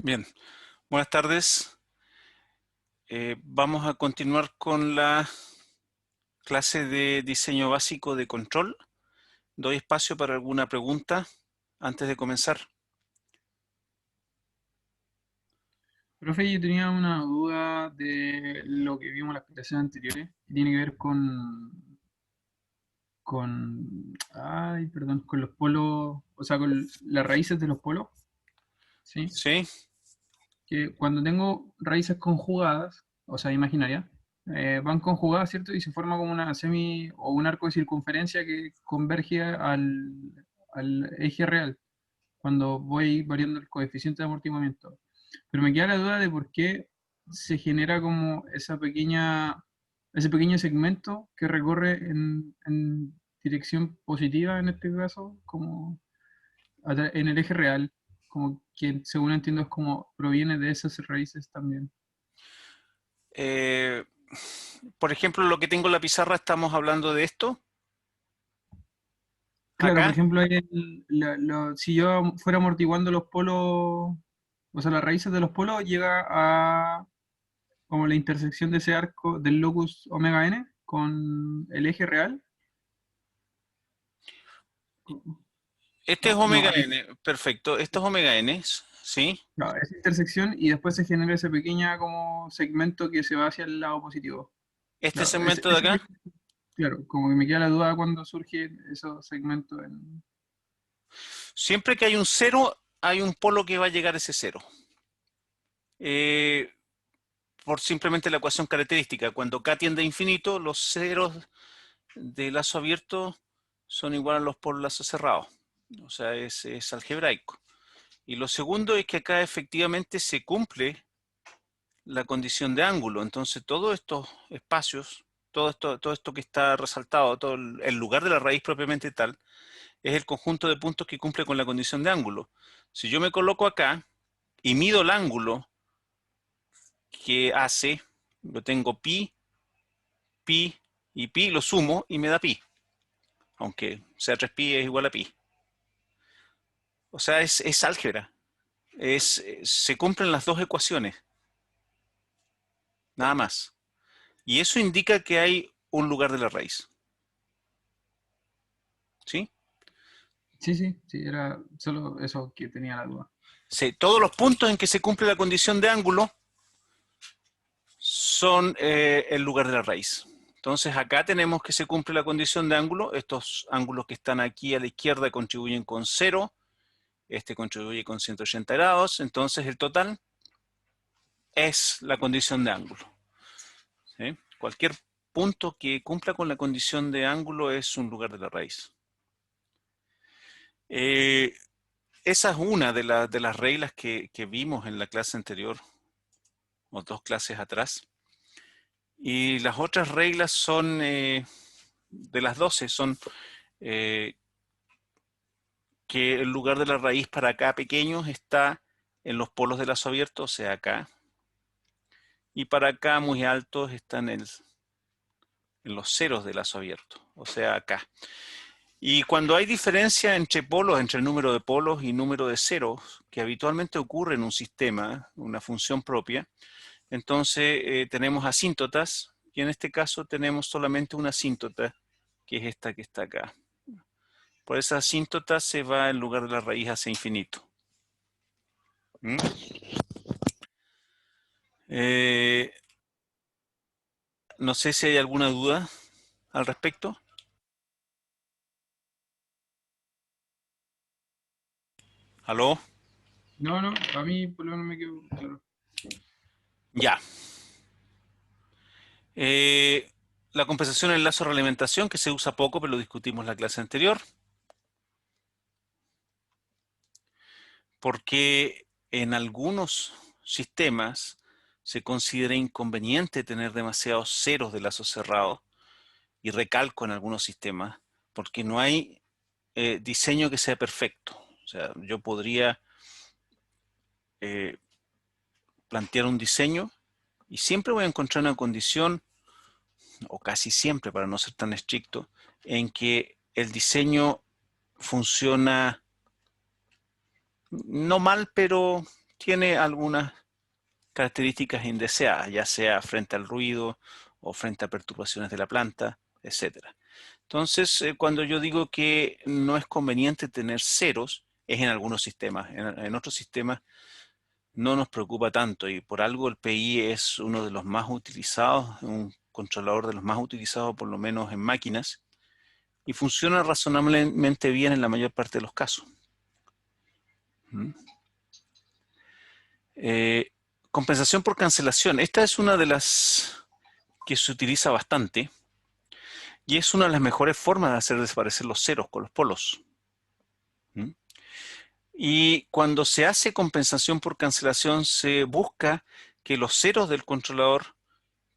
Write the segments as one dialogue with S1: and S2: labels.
S1: Bien, buenas tardes. Vamos a continuar con la clase de diseño básico de control. Doy espacio para alguna pregunta antes de comenzar.
S2: Profe, yo tenía una duda de lo que vimos en las clases anteriores, que tiene que ver con los polos, o sea, con las raíces de los polos, ¿sí?
S1: ¿Sí?
S2: Que cuando tengo raíces conjugadas, o sea, imaginarias, van conjugadas, ¿cierto? Y se forma como una semi o un arco de circunferencia que converge al eje real, cuando voy variando el coeficiente de amortiguamiento. Pero me queda la duda de por qué se genera como ese pequeño segmento que recorre en dirección positiva, en este caso, como en el eje real, como que según entiendo es como proviene de esas raíces también.
S1: Eh, por ejemplo, lo que tengo en la pizarra, estamos hablando de esto.
S2: Claro, por
S1: Acá.
S2: ejemplo, si yo fuera amortiguando los polos, o sea, las raíces de los polos llega a como la intersección de ese arco del locus omega n con el eje real.
S1: Este es
S2: No, no,
S1: omega n, perfecto. Esto es omega n, ¿sí?
S2: no, esa intersección y después se genera ese pequeño como segmento que se va hacia el lado positivo.
S1: Este
S2: Claro,
S1: segmento de acá.
S2: claro, como que me queda la duda cuando surgen esos segmentos en...
S1: Siempre que hay un cero, hay un polo que va a llegar a ese cero. Eh, por simplemente la ecuación característica. Cuando k tiende a infinito, los ceros de lazo abierto son iguales a los por lazo cerrado. O sea, es algebraico. Y lo segundo es que acá efectivamente se cumple la condición de ángulo. Entonces, todos estos espacios, todo esto que está resaltado, todo el lugar de la raíz propiamente tal, es el conjunto de puntos que cumple con la condición de ángulo. Si yo me coloco acá y mido el ángulo que hace, lo tengo pi, pi y pi, lo sumo y me da pi. Aunque sea 3pi es igual a pi. O sea, es álgebra. Se cumplen las dos ecuaciones, nada más. Y eso indica que hay un lugar de la raíz. ¿Sí?
S2: Sí, sí, sí, era solo eso que tenía la duda.
S1: Sí, todos los puntos en que se cumple la condición de ángulo son el lugar de la raíz. Entonces acá tenemos que se cumple la condición de ángulo. Estos ángulos que están aquí a la izquierda contribuyen con 0. Este contribuye con 180 grados. Entonces el total es la condición de ángulo. ¿Sí? Cualquier punto que cumpla con la condición de ángulo es un lugar de la raíz. Eh, esa es una de las reglas que vimos en la clase anterior, o dos clases atrás. Y las otras reglas son, de las 12, son eh, que el lugar de la raíz para acá pequeños está en los polos de lazo abierto, o sea, acá. Y para acá muy altos están en los ceros de lazo abierto, o sea, acá. Y cuando hay diferencia entre polos, entre el número de polos y número de ceros, que habitualmente ocurre en un sistema, una función propia, entonces tenemos asíntotas, y en este caso tenemos solamente una asíntota, que es esta que está acá. Por esa asíntota se va en lugar de la raíz hacia infinito. ¿Mm? Eh, no sé si hay alguna duda al respecto. ¿Aló?
S2: No, no, a mí por lo menos me quedó claro.
S1: Ya. La compensación en lazo de realimentación, que se usa poco, pero lo discutimos en la clase anterior. Porque en algunos sistemas se considera inconveniente tener demasiados ceros de lazo cerrado, y recalco en algunos sistemas, porque no hay diseño que sea perfecto. O sea, yo podría eh, plantear un diseño y siempre voy a encontrar una condición, o casi siempre para no ser tan estricto, en que el diseño funciona no mal, pero tiene algunas características indeseadas, ya sea frente al ruido o frente a perturbaciones de la planta, etc. Entonces, cuando yo digo que no es conveniente tener ceros, es en algunos sistemas. En otros sistemas no nos preocupa tanto y por algo el PI es uno de los más utilizados, un controlador de los más utilizados por lo menos en máquinas y funciona razonablemente bien en la mayor parte de los casos. Compensación por cancelación. Esta es una de las que se utiliza bastante y es una de las mejores formas de hacer desaparecer los ceros con los polos. Y cuando se hace compensación por cancelación, se busca que los ceros del controlador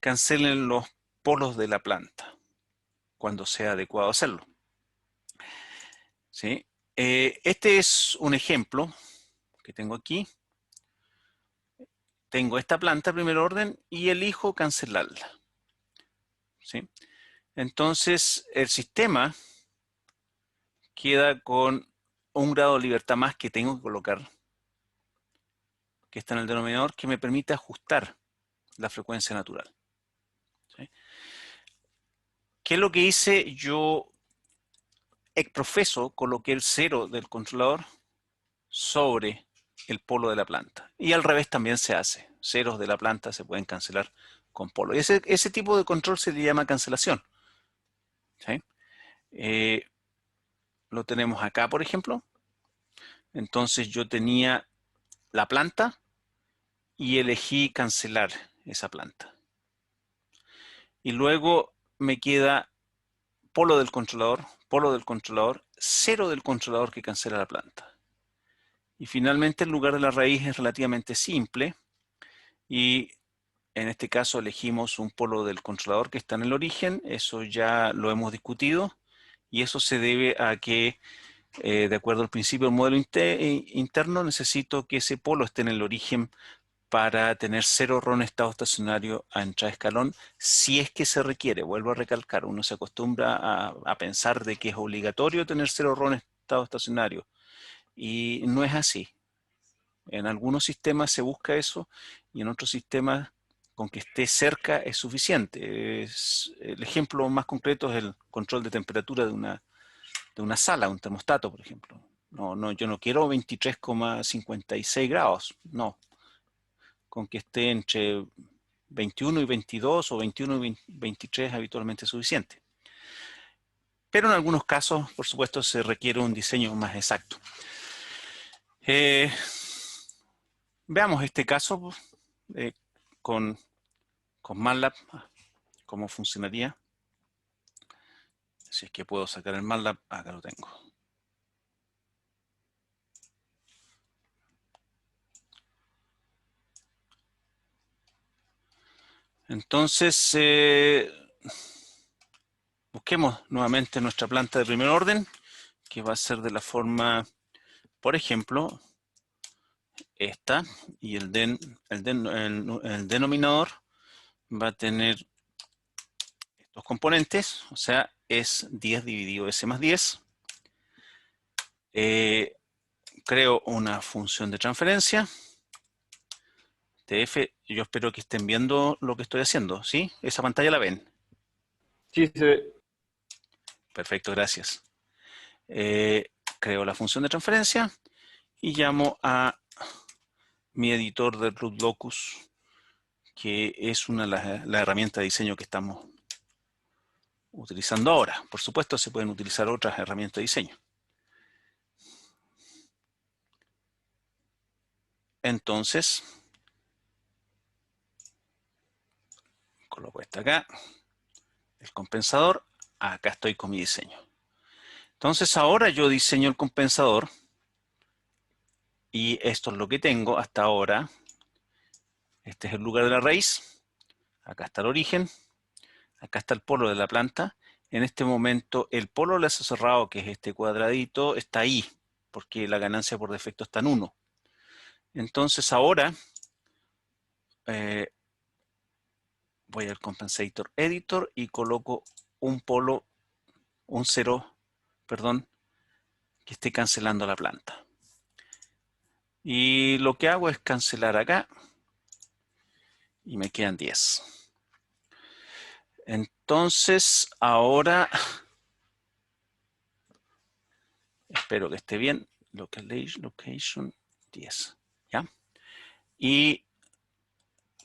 S1: cancelen los polos de la planta, cuando sea adecuado hacerlo. ¿Sí? Este es un ejemplo que tengo aquí. Tengo esta planta primer orden y elijo cancelarla. ¿Sí? Entonces, el sistema queda con un grado de libertad más que tengo que colocar, que está en el denominador, que me permite ajustar la frecuencia natural. ¿Sí? ¿Qué es lo que hice? Yo ex profeso coloqué el cero del controlador sobre el polo de la planta. Y al revés también se hace. Ceros de la planta se pueden cancelar con polo. Y ese tipo de control se le llama cancelación. ¿Sí? Lo tenemos acá, por ejemplo. Entonces yo tenía la planta y elegí cancelar esa planta. Y luego me queda polo del controlador, cero del controlador que cancela la planta. Y finalmente el lugar de la raíz es relativamente simple y en este caso elegimos un polo del controlador que está en el origen, eso ya lo hemos discutido y eso se debe a que de acuerdo al principio del modelo interno necesito que ese polo esté en el origen para tener cero RON estado estacionario a entrada de escalón, si es que se requiere. Vuelvo a recalcar, uno se acostumbra a pensar de que es obligatorio tener cero RON estado estacionario y no es así. En algunos sistemas se busca eso y en otros sistemas con que esté cerca es suficiente. El ejemplo más concreto es el control de temperatura de una sala, un termostato, por ejemplo. Yo no quiero 23,56 grados, no. Con que esté entre 21 y 22 o 21 y 23 habitualmente es suficiente. Pero en algunos casos, por supuesto, se requiere un diseño más exacto. Veamos este caso con MATLAB, cómo funcionaría. Si es que puedo sacar el MATLAB, acá lo tengo. Entonces, busquemos nuevamente nuestra planta de primer orden, que va a ser de la forma, por ejemplo, esta, y el denominador va a tener estos componentes, o sea, es 10 dividido S más 10. Creo una función de transferencia. TF, yo espero que estén viendo lo que estoy haciendo, ¿sí? Esa pantalla la ven.
S3: Sí, se ve.
S1: Perfecto, gracias. Creo la función de transferencia y llamo a mi editor de root locus, que es la herramienta de diseño que estamos utilizando ahora. Por supuesto, se pueden utilizar otras herramientas de diseño. Entonces, coloco esta acá, el compensador, acá estoy con mi diseño. Entonces ahora yo diseño el compensador y esto es lo que tengo hasta ahora. Este es el lugar de la raíz, acá está el origen, acá está el polo de la planta. En este momento el polo de lazo cerrado, que es este cuadradito, está ahí, porque la ganancia por defecto está en 1. Entonces ahora voy al Compensator Editor y coloco un polo, un cero, perdón, que esté cancelando la planta. Y lo que hago es cancelar acá y me quedan 10. Entonces, ahora, espero que esté bien, location 10, ¿ya? Y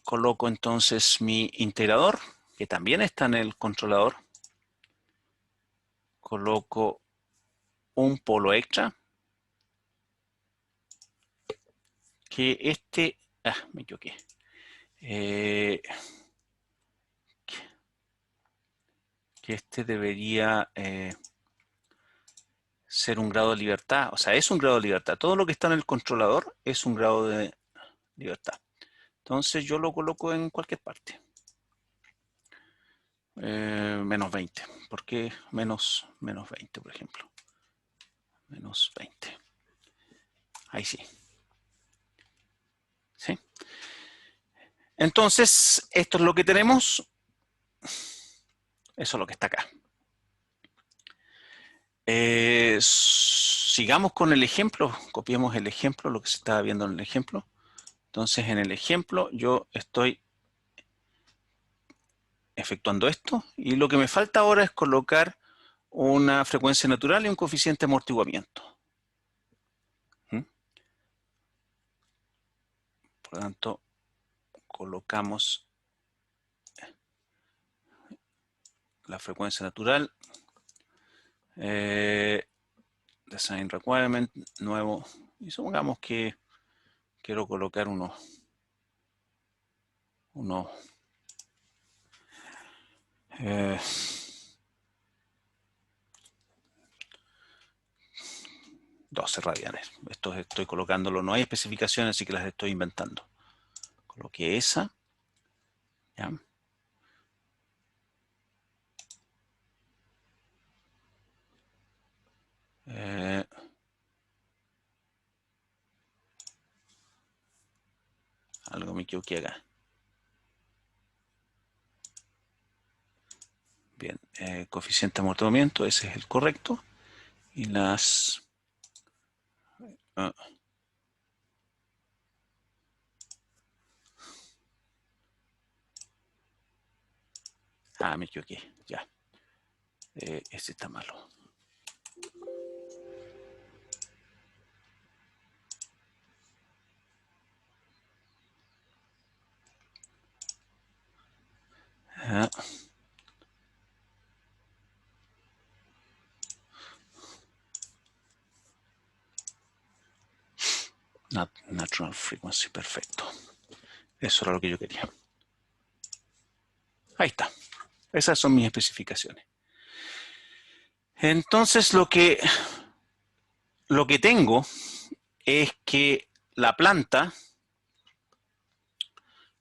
S1: coloco entonces mi integrador, que también está en el controlador. Coloco un polo extra, que me equivoqué. Que este debería ser un grado de libertad, o sea, es un grado de libertad. Todo lo que está en el controlador es un grado de libertad. Entonces yo lo coloco en cualquier parte. Menos 20. ¿Por qué menos 20, por ejemplo? Menos 20. Ahí sí. ¿Sí? Entonces, esto es lo que tenemos. Eso es lo que está acá. Sigamos con el ejemplo. Copiemos el ejemplo, lo que se estaba viendo en el ejemplo. Entonces, en el ejemplo, yo estoy efectuando esto. Y lo que me falta ahora es colocar una frecuencia natural y un coeficiente de amortiguamiento. Por lo tanto, colocamos la frecuencia natural. Design requirement, nuevo. Y supongamos que quiero colocar uno 12 radianes. Esto estoy colocándolo, no hay especificaciones, así que las estoy inventando. Coloqué esa. ¿Ya? Algo me equivoqué acá. Bien, coeficiente de amortiguamiento, ese es el correcto. Y las... me equivoqué, ya. Este está malo. Natural frequency, perfecto. Eso era lo que yo quería. Ahí está. Esas son mis especificaciones. Entonces lo que tengo es que la planta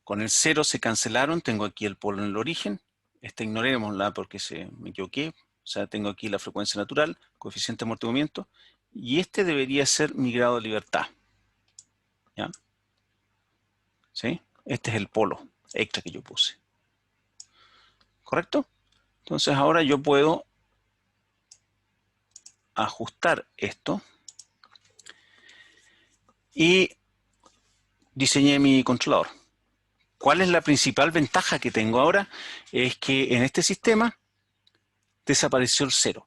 S1: con el 0 se cancelaron. Tengo aquí el polo en el origen. Esta ignorémosla porque me equivoqué. O sea, tengo aquí la frecuencia natural, coeficiente de amortiguamiento. Y este debería ser mi grado de libertad. ¿Ya? ¿Sí? Este es el polo extra que yo puse. ¿Correcto? Entonces ahora yo puedo ajustar esto y diseñé mi controlador. ¿Cuál es la principal ventaja que tengo ahora? Es que en este sistema desapareció el 0.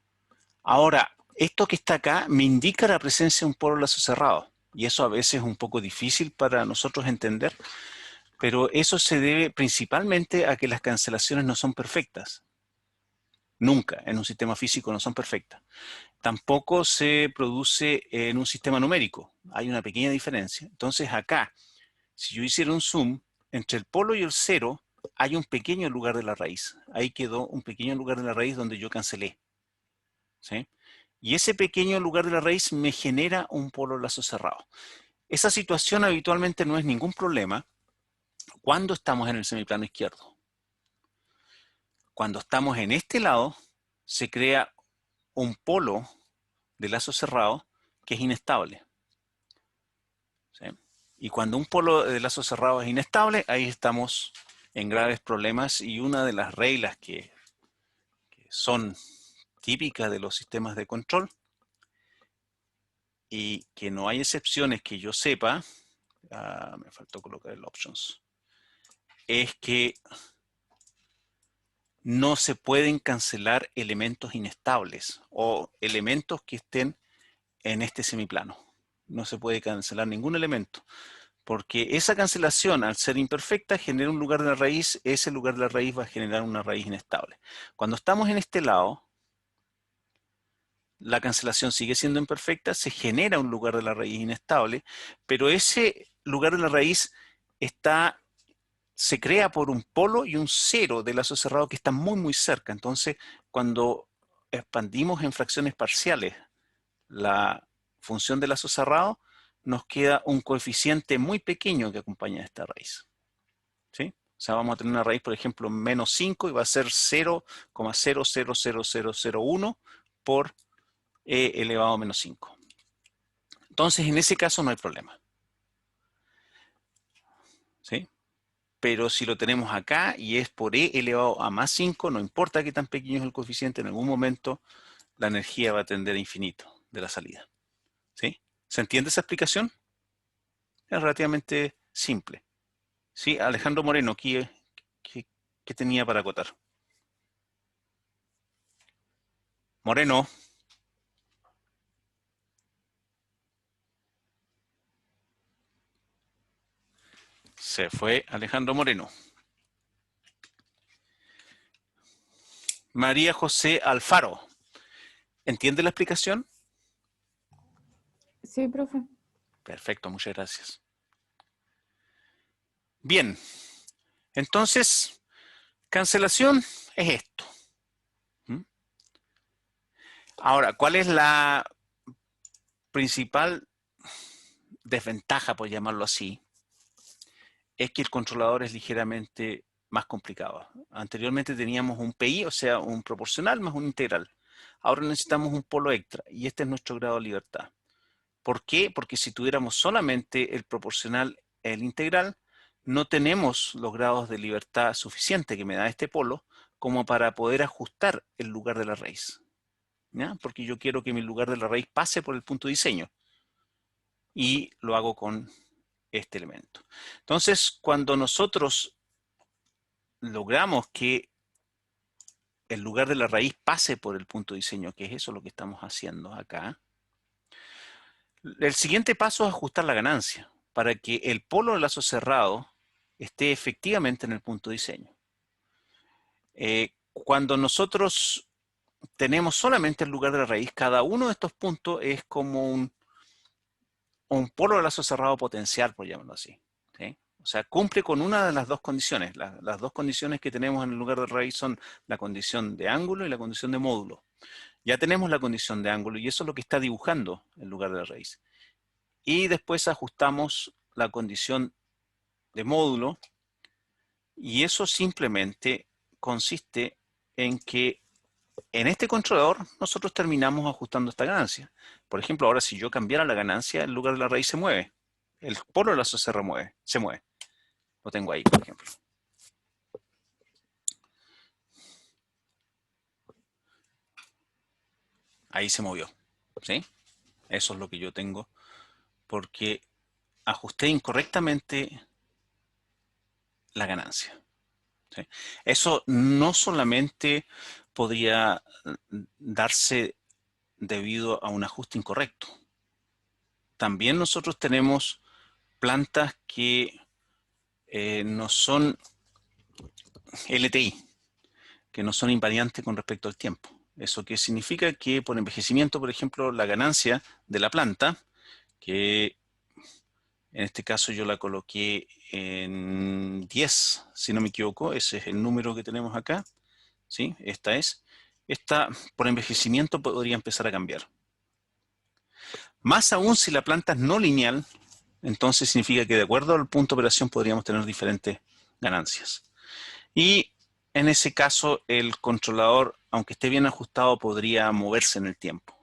S1: Ahora, esto que está acá me indica la presencia de un polo lazo cerrado. Y eso a veces es un poco difícil para nosotros entender, pero eso se debe principalmente a que las cancelaciones no son perfectas. Nunca en un sistema físico no son perfectas. Tampoco se produce en un sistema numérico. Hay una pequeña diferencia. Entonces acá, si yo hiciera un zoom, entre el polo y el 0 hay un pequeño lugar de la raíz. Ahí quedó un pequeño lugar de la raíz donde yo cancelé. ¿Sí? Y ese pequeño lugar de la raíz me genera un polo lazo cerrado. Esa situación habitualmente no es ningún problema cuando estamos en el semiplano izquierdo. Cuando estamos en este lado, se crea un polo de lazo cerrado que es inestable. ¿Sí? Y cuando un polo de lazo cerrado es inestable, ahí estamos en graves problemas, y una de las reglas que son típicas de los sistemas de control y que no hay excepciones que yo sepa, me faltó colocar el options, es que no se pueden cancelar elementos inestables o elementos que estén en este semiplano. No se puede cancelar ningún elemento, porque esa cancelación, al ser imperfecta, genera un lugar de la raíz. Ese lugar de la raíz va a generar una raíz inestable. Cuando estamos en este lado, la cancelación sigue siendo imperfecta, se genera un lugar de la raíz inestable, pero ese lugar de la raíz se crea por un polo y un cero del lazo cerrado que están muy cerca. Entonces, cuando expandimos en fracciones parciales la función del lazo cerrado, nos queda un coeficiente muy pequeño que acompaña a esta raíz. ¿Sí? O sea, vamos a tener una raíz, por ejemplo, menos 5 y va a ser 0,000001 por e elevado a menos 5. Entonces, en ese caso no hay problema. ¿Sí? Pero si lo tenemos acá y es por e elevado a más 5, no importa qué tan pequeño es el coeficiente, en algún momento la energía va a tender a infinito de la salida. ¿Sí? ¿Se entiende esa explicación? Es relativamente simple. ¿Sí? Alejandro Moreno, ¿qué tenía para acotar? Moreno. Se fue Alejandro Moreno. María José Alfaro. ¿Entiende la explicación?
S4: Sí, profe.
S1: Perfecto, muchas gracias. Bien, entonces, cancelación es esto. ¿Mm? Ahora, ¿cuál es la principal desventaja, por llamarlo así? Es que el controlador es ligeramente más complicado. Anteriormente teníamos un PI, o sea, un proporcional más un integral. Ahora necesitamos un polo extra y este es nuestro grado de libertad. ¿Por qué? Porque si tuviéramos solamente el proporcional e el integral, no tenemos los grados de libertad suficiente que me da este polo como para poder ajustar el lugar de la raíz. ¿Ya? Porque yo quiero que mi lugar de la raíz pase por el punto de diseño. Y lo hago con este elemento. Entonces, cuando nosotros logramos que el lugar de la raíz pase por el punto de diseño, que es eso lo que estamos haciendo acá, el siguiente paso es ajustar la ganancia para que el polo del lazo cerrado esté efectivamente en el punto de diseño. Cuando nosotros tenemos solamente el lugar de la raíz, cada uno de estos puntos es como un polo del lazo cerrado potencial, por llamarlo así. ¿Sí? O sea, cumple con una de las dos condiciones. Las dos condiciones que tenemos en el lugar de raíz son la condición de ángulo y la condición de módulo. Ya tenemos la condición de ángulo y eso es lo que está dibujando el lugar de la raíz. Y después ajustamos la condición de módulo y eso simplemente consiste en que en este controlador nosotros terminamos ajustando esta ganancia. Por ejemplo, ahora si yo cambiara la ganancia, el lugar de la raíz se mueve. El polo del lazo se mueve. Lo tengo ahí, por ejemplo. Ahí se movió. ¿Sí? Eso es lo que yo tengo porque ajusté incorrectamente la ganancia. ¿Sí? Eso no solamente podría darse debido a un ajuste incorrecto. También nosotros tenemos plantas que no son LTI, que no son invariantes con respecto al tiempo. ¿Eso qué significa? Que por envejecimiento, por ejemplo, la ganancia de la planta, que en este caso yo la coloqué en 10, si no me equivoco, ese es el número que tenemos acá, ¿sí? Esta por envejecimiento podría empezar a cambiar. Más aún si la planta es no lineal, entonces significa que de acuerdo al punto de operación podríamos tener diferentes ganancias. Y en ese caso el controlador, aunque esté bien ajustado, podría moverse en el tiempo.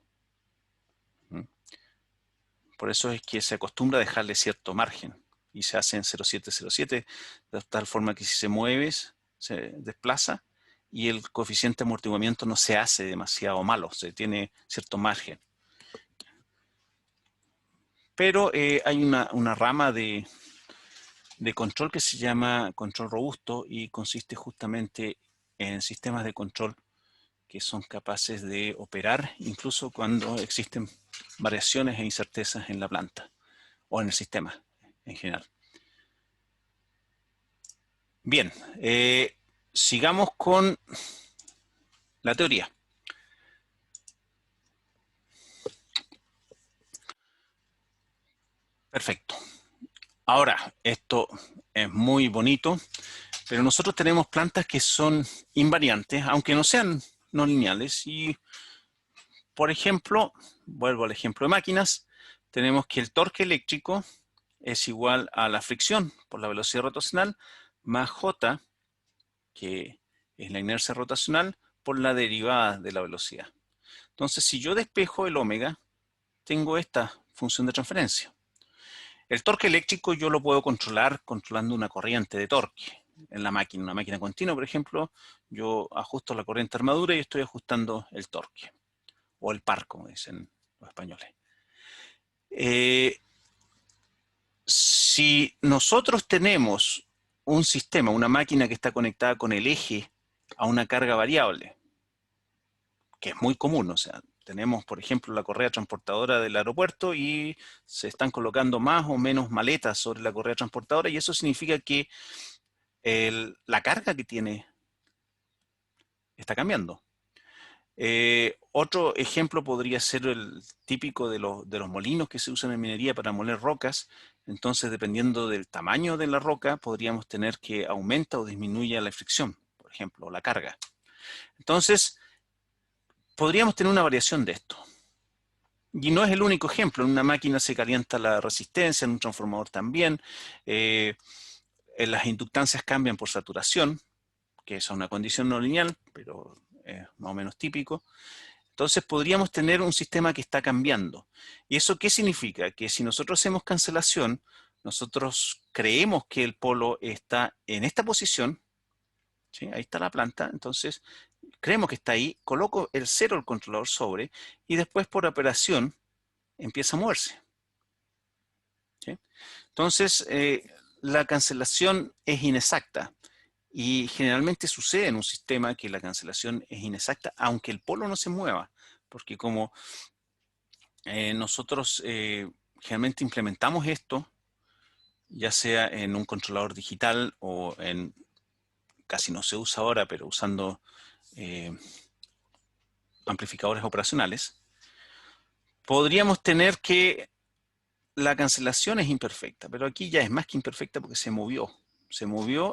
S1: Por eso es que se acostumbra a dejarle cierto margen y se hace en 0,707 de tal forma que si se mueve, se desplaza y el coeficiente de amortiguamiento no se hace demasiado malo, se tiene cierto margen. Pero hay una rama de control que se llama control robusto y consiste justamente en sistemas de control que son capaces de operar incluso cuando existen variaciones e incertezas en la planta o en el sistema en general. Bien, sigamos con la teoría. Perfecto. Ahora, esto es muy bonito, pero nosotros tenemos plantas que son invariantes, aunque no sean no lineales. Y, por ejemplo, vuelvo al ejemplo de máquinas, tenemos que el torque eléctrico es igual a la fricción por la velocidad rotacional más J, que es la inercia rotacional, por la derivada de la velocidad. Entonces, si yo despejo el omega, tengo esta función de transferencia. El torque eléctrico yo lo puedo controlar controlando una corriente de torque. En la máquina, una máquina continua, por ejemplo, yo ajusto la corriente armadura y estoy ajustando el torque. O el par, como dicen los españoles. Si nosotros tenemos un sistema, una máquina que está conectada con el eje a una carga variable, que es muy común, o sea, tenemos, por ejemplo, la correa transportadora del aeropuerto y se están colocando más o menos maletas sobre la correa transportadora y eso significa que la carga que tiene está cambiando. Otro ejemplo podría ser el típico de los molinos que se usan en minería para moler rocas. Entonces, dependiendo del tamaño de la roca, podríamos tener que aumenta o disminuya la fricción, por ejemplo, o la carga. Entonces, podríamos tener una variación de esto. Y no es el único ejemplo. En una máquina se calienta la resistencia, en un transformador también. Las inductancias cambian por saturación, que es una condición no lineal, pero es más o menos típico. Entonces podríamos tener un sistema que está cambiando. ¿Y eso qué significa? Que si nosotros hacemos cancelación, nosotros creemos que el polo está en esta posición, ¿sí? Ahí está la planta, entonces creemos que está ahí, coloco el 0 del controlador sobre, y después por operación empieza a moverse. ¿Sí? Entonces, la cancelación es inexacta. Y generalmente sucede en un sistema que la cancelación es inexacta, aunque el polo no se mueva. Porque como nosotros generalmente implementamos esto, ya sea en un controlador digital o en, casi no se usa ahora, pero usando amplificadores operacionales, podríamos tener que la cancelación es imperfecta, pero aquí ya es más que imperfecta porque se movió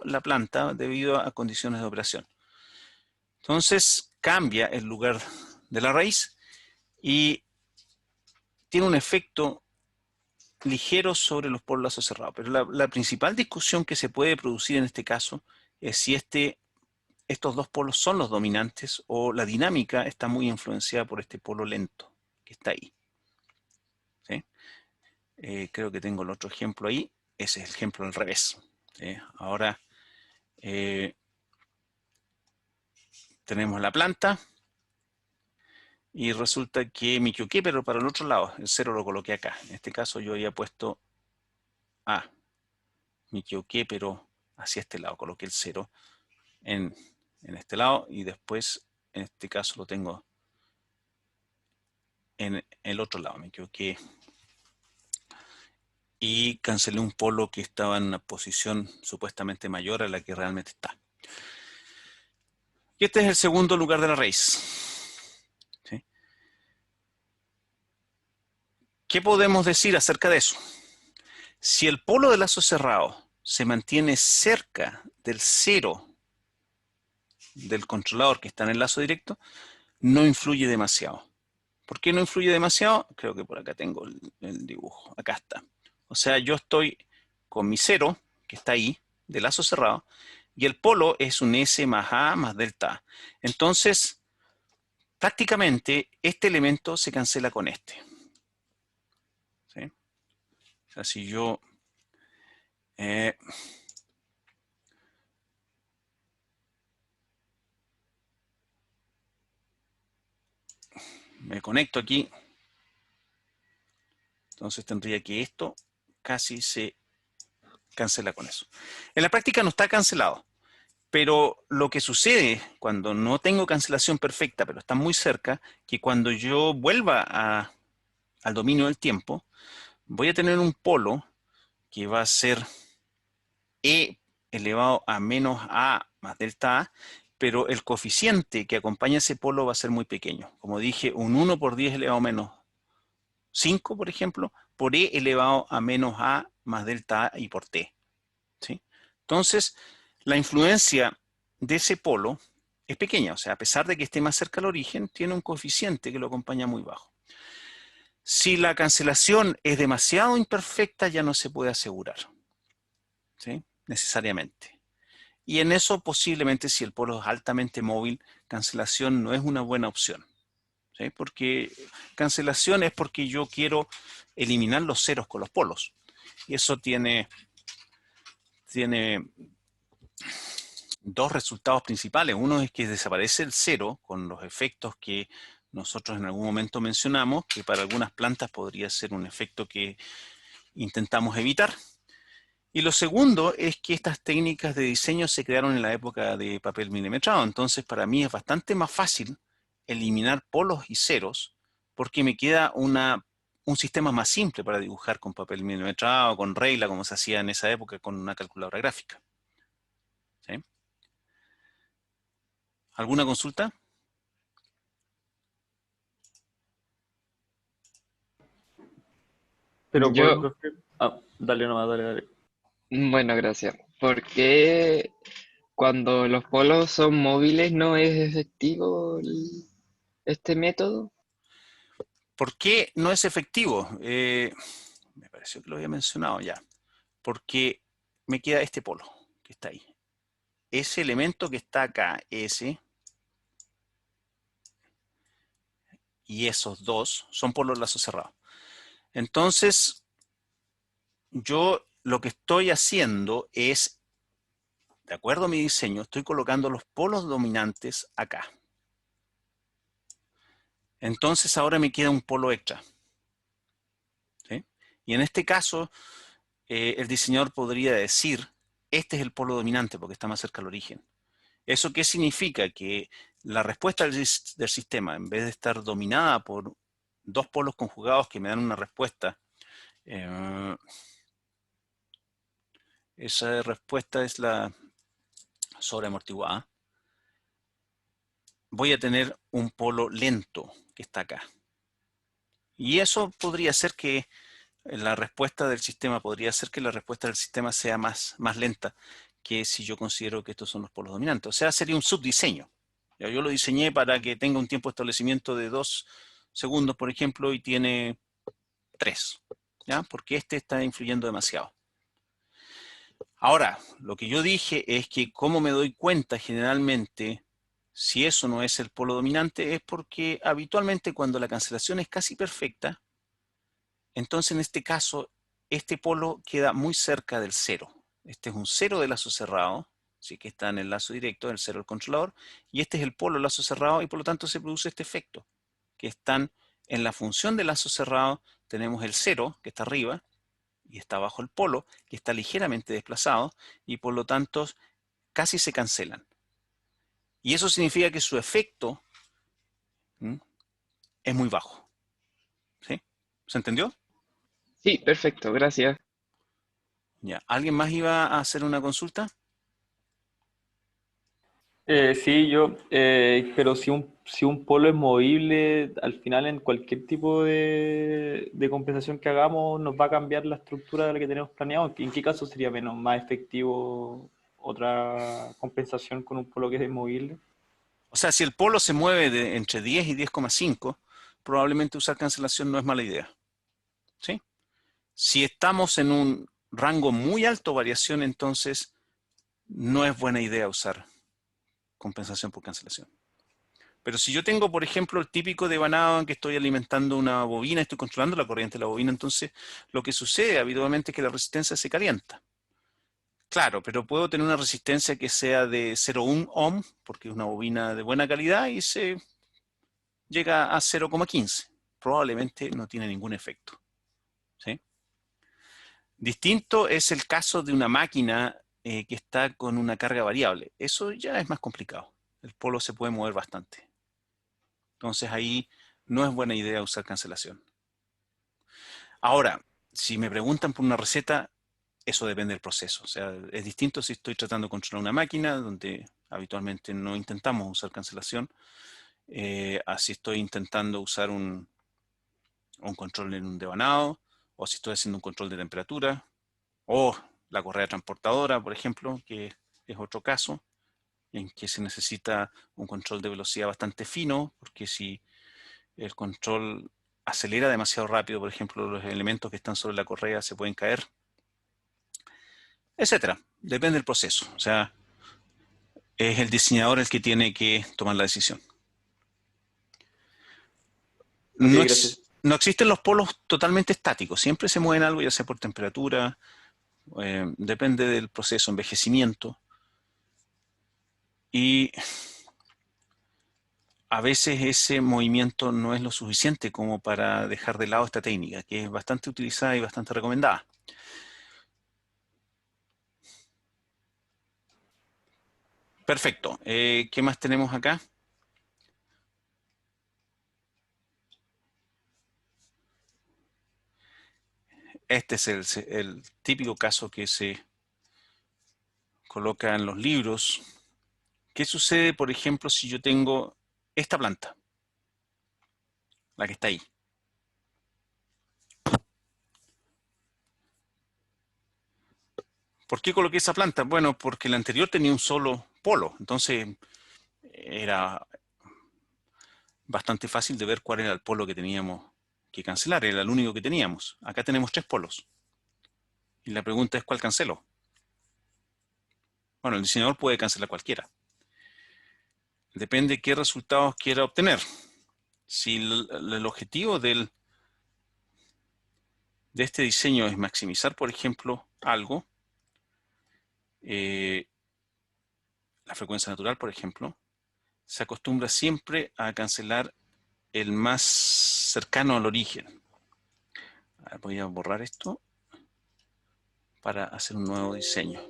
S1: la planta debido a condiciones de operación. Entonces cambia el lugar de la raíz y tiene un efecto ligero sobre los polos lazos cerrados. Pero la principal discusión que se puede producir en este caso es si estos dos polos son los dominantes o la dinámica está muy influenciada por este polo lento que está ahí. ¿Sí? Creo que tengo el otro ejemplo ahí. Ese es el ejemplo al revés. ¿Sí? Ahora tenemos la planta y resulta que me equivoqué, pero para el otro lado, el 0 lo coloqué acá. En este caso yo había puesto me equivoqué, pero hacia este lado, coloqué el 0 en este lado y después en este caso lo tengo en el otro lado, me equivoqué y cancelé un polo que estaba en una posición supuestamente mayor a la que realmente está. Y este es el segundo lugar de la raíz. ¿Sí? ¿Qué podemos decir acerca de eso? Si el polo de lazo cerrado se mantiene cerca del 0 del controlador que está en el lazo directo, no influye demasiado. ¿Por qué no influye demasiado? Creo que por acá tengo el dibujo. Acá está. O sea, yo estoy con mi 0, que está ahí, de lazo cerrado, y el polo es un S más A más delta A. Entonces, prácticamente, este elemento se cancela con este. ¿Sí? O sea, si yo me conecto aquí, Entonces tendría que esto casi se cancela con eso. En la práctica no está cancelado, pero lo que sucede cuando no tengo cancelación perfecta, pero está muy cerca, que cuando yo vuelva al dominio del tiempo, voy a tener un polo que va a ser e elevado a menos a más delta a, pero el coeficiente que acompaña ese polo va a ser muy pequeño. Como dije, un 1 por 10 elevado a menos 5, por ejemplo, por e elevado a menos a más delta a y por t. ¿Sí? Entonces, la influencia de ese polo es pequeña, o sea, a pesar de que esté más cerca al origen, tiene un coeficiente que lo acompaña muy bajo. Si la cancelación es demasiado imperfecta, ya no se puede asegurar, ¿sí? Necesariamente. Y en eso posiblemente, si el polo es altamente móvil, cancelación no es una buena opción, ¿sí? Porque cancelación es porque yo quiero eliminar los ceros con los polos. Y eso tiene dos resultados principales. Uno es que desaparece el cero con los efectos que nosotros en algún momento mencionamos, que para algunas plantas podría ser un efecto que intentamos evitar. Y lo segundo es que estas técnicas de diseño se crearon en la época de papel milimetrado. Entonces, para mí es bastante más fácil eliminar polos y ceros porque me queda un sistema más simple para dibujar con papel milimetrado, con regla, como se hacía en esa época con una calculadora gráfica. ¿Sí? ¿Alguna consulta?
S3: Pero,
S4: Yo,
S3: profe, dale nomás, dale.
S4: bueno, gracias. ¿Por qué cuando los polos son móviles no es efectivo este método?
S1: ¿Por qué no es efectivo? Me pareció que lo había mencionado ya. Porque me queda este polo que está ahí. Ese elemento que está acá, ese, y esos dos, son polos lazos cerrados. Entonces, yo lo que estoy haciendo es, de acuerdo a mi diseño, estoy colocando los polos dominantes acá. Entonces ahora me queda un polo extra. ¿Sí? Y en este caso, el diseñador podría decir, este es el polo dominante porque está más cerca al origen. ¿Eso qué significa? Que la respuesta del sistema, en vez de estar dominada por dos polos conjugados que me dan una respuesta, esa respuesta es la sobreamortiguada, voy a tener un polo lento que está acá. Y eso podría ser que la respuesta del sistema, podría ser que la respuesta del sistema sea más lenta que si yo considero que estos son los polos dominantes. O sea, sería un subdiseño. Yo lo diseñé para que tenga un tiempo de establecimiento de 2 segundos, por ejemplo, y tiene 3, ¿ya? Porque este está influyendo demasiado. Ahora, lo que yo dije es que cómo me doy cuenta generalmente si eso no es el polo dominante es porque habitualmente cuando la cancelación es casi perfecta, entonces en este caso este polo queda muy cerca del cero. Este es un cero de lazo cerrado, así que está en el lazo directo, el cero del controlador, y este es el polo lazo cerrado y por lo tanto se produce este efecto, que están en la función de lazo cerrado, tenemos el cero que está arriba y está bajo el polo, que está ligeramente desplazado y por lo tanto casi se cancelan. Y eso significa que su efecto es muy bajo. ¿Sí? ¿Se entendió?
S4: Sí, perfecto, gracias.
S1: Ya. ¿Alguien más iba a hacer una consulta?
S3: Sí, pero si un polo es movible, al final en cualquier tipo de compensación que hagamos nos va a cambiar la estructura de la que tenemos planeado. ¿En qué caso sería más efectivo otra compensación con un polo que es movible?
S1: O sea, si el polo se mueve entre 10 y 10,5, probablemente usar cancelación no es mala idea. ¿Sí? Si estamos en un rango muy alto de variación, entonces no es buena idea usar compensación por cancelación. Pero si yo tengo, por ejemplo, el típico devanado en que estoy alimentando una bobina, estoy controlando la corriente de la bobina, entonces lo que sucede habitualmente es que la resistencia se calienta. Claro, pero puedo tener una resistencia que sea de 0,1 ohm, porque es una bobina de buena calidad, y se llega a 0,15. Probablemente no tiene ningún efecto. Distinto es el caso de una máquina que está con una carga variable. Eso ya es más complicado. El polo se puede mover bastante. Entonces ahí no es buena idea usar cancelación. Ahora, si me preguntan por una receta, eso depende del proceso. O sea, es distinto si estoy tratando de controlar una máquina, donde habitualmente no intentamos usar cancelación, así estoy intentando usar un control en un devanado, o si estoy haciendo un control de temperatura, o la correa transportadora, por ejemplo, que es otro caso, en que se necesita un control de velocidad bastante fino, porque si el control acelera demasiado rápido, por ejemplo, los elementos que están sobre la correa se pueden caer, etcétera. Depende del proceso. O sea, es el diseñador el que tiene que tomar la decisión.
S3: Ok,
S1: No,
S3: gracias.
S1: no existen los polos totalmente estáticos. Siempre se mueven algo, ya sea por temperatura, depende del proceso, envejecimiento. Y a veces ese movimiento no es lo suficiente como para dejar de lado esta técnica, que es bastante utilizada y bastante recomendada. Perfecto. ¿Qué más tenemos acá? Este es el típico caso que se coloca en los libros. ¿Qué sucede, por ejemplo, si yo tengo esta planta? La que está ahí. ¿Por qué coloqué esa planta? Bueno, porque la anterior tenía un solo polo. Entonces era bastante fácil de ver cuál era el polo que teníamos que cancelar. Era el único que teníamos. Acá tenemos 3 polos. Y la pregunta es, ¿cuál cancelo? Bueno, el diseñador puede cancelar cualquiera. Depende de qué resultados quiera obtener. Si el objetivo de este diseño es maximizar, por ejemplo, algo, la frecuencia natural, por ejemplo, se acostumbra siempre a cancelar el más cercano al origen. Voy a borrar esto para hacer un nuevo diseño.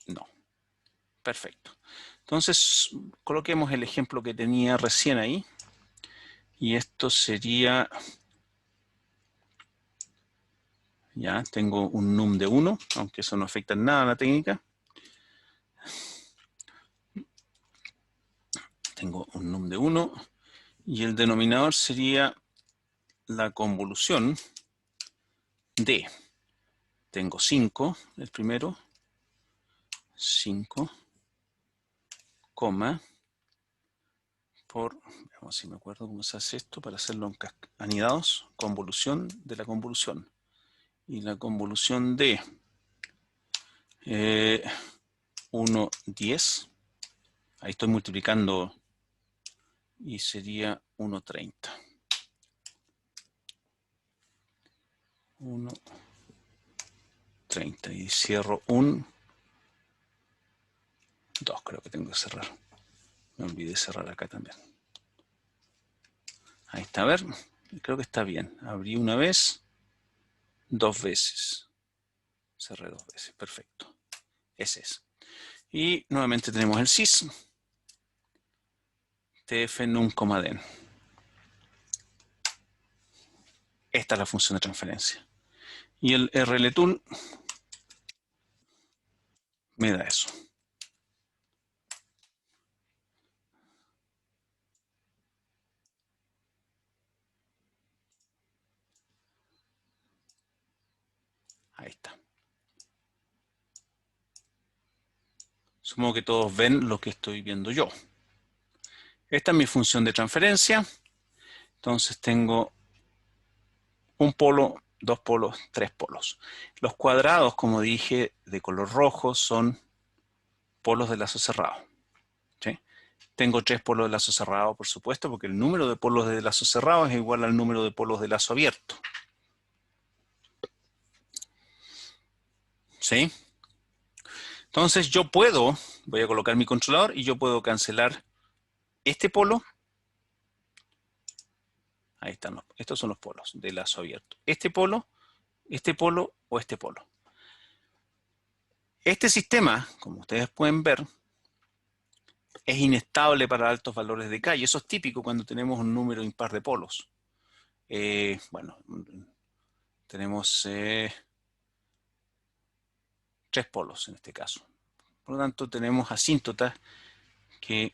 S1: No. Perfecto. Entonces, coloquemos el ejemplo que tenía recién ahí. Y esto sería... Ya, tengo un num de 1, aunque eso no afecta en nada a la técnica. Tengo un num de 1 y el denominador sería la convolución de, tengo 5, el primero, 5, coma, por, veamos si me acuerdo cómo se hace esto para hacerlo en anidados, convolución de la convolución. Y la convolución de 1, 10, ahí estoy multiplicando y sería 1,30. 1,30 y cierro un 2, creo que tengo que cerrar. Me olvidé cerrar acá también. Ahí está, a ver, creo que está bien. Abrí una vez, 2 veces. Cerré 2 veces, perfecto. Ese es. Y nuevamente tenemos el sys. tf num, den. Esta es la función de transferencia. Y el rltool me da eso. Ahí está. Supongo que todos ven lo que estoy viendo yo. Esta es mi función de transferencia. Entonces tengo un polo, 2 polos, 3 polos. Los cuadrados, como dije, de color rojo son polos de lazo cerrado. ¿Sí? Tengo 3 polos de lazo cerrado, por supuesto, porque el número de polos de lazo cerrado es igual al número de polos de lazo abierto. ¿Sí? Entonces yo puedo, voy a colocar mi controlador y yo puedo cancelar este polo Ahí están estos son los polos de lazo abierto. Este polo o este polo. Este sistema, como ustedes pueden ver, es inestable para altos valores de K, y eso es típico cuando tenemos un número impar de polos. Bueno, tenemos 3 polos en este caso. Por lo tanto, tenemos asíntotas que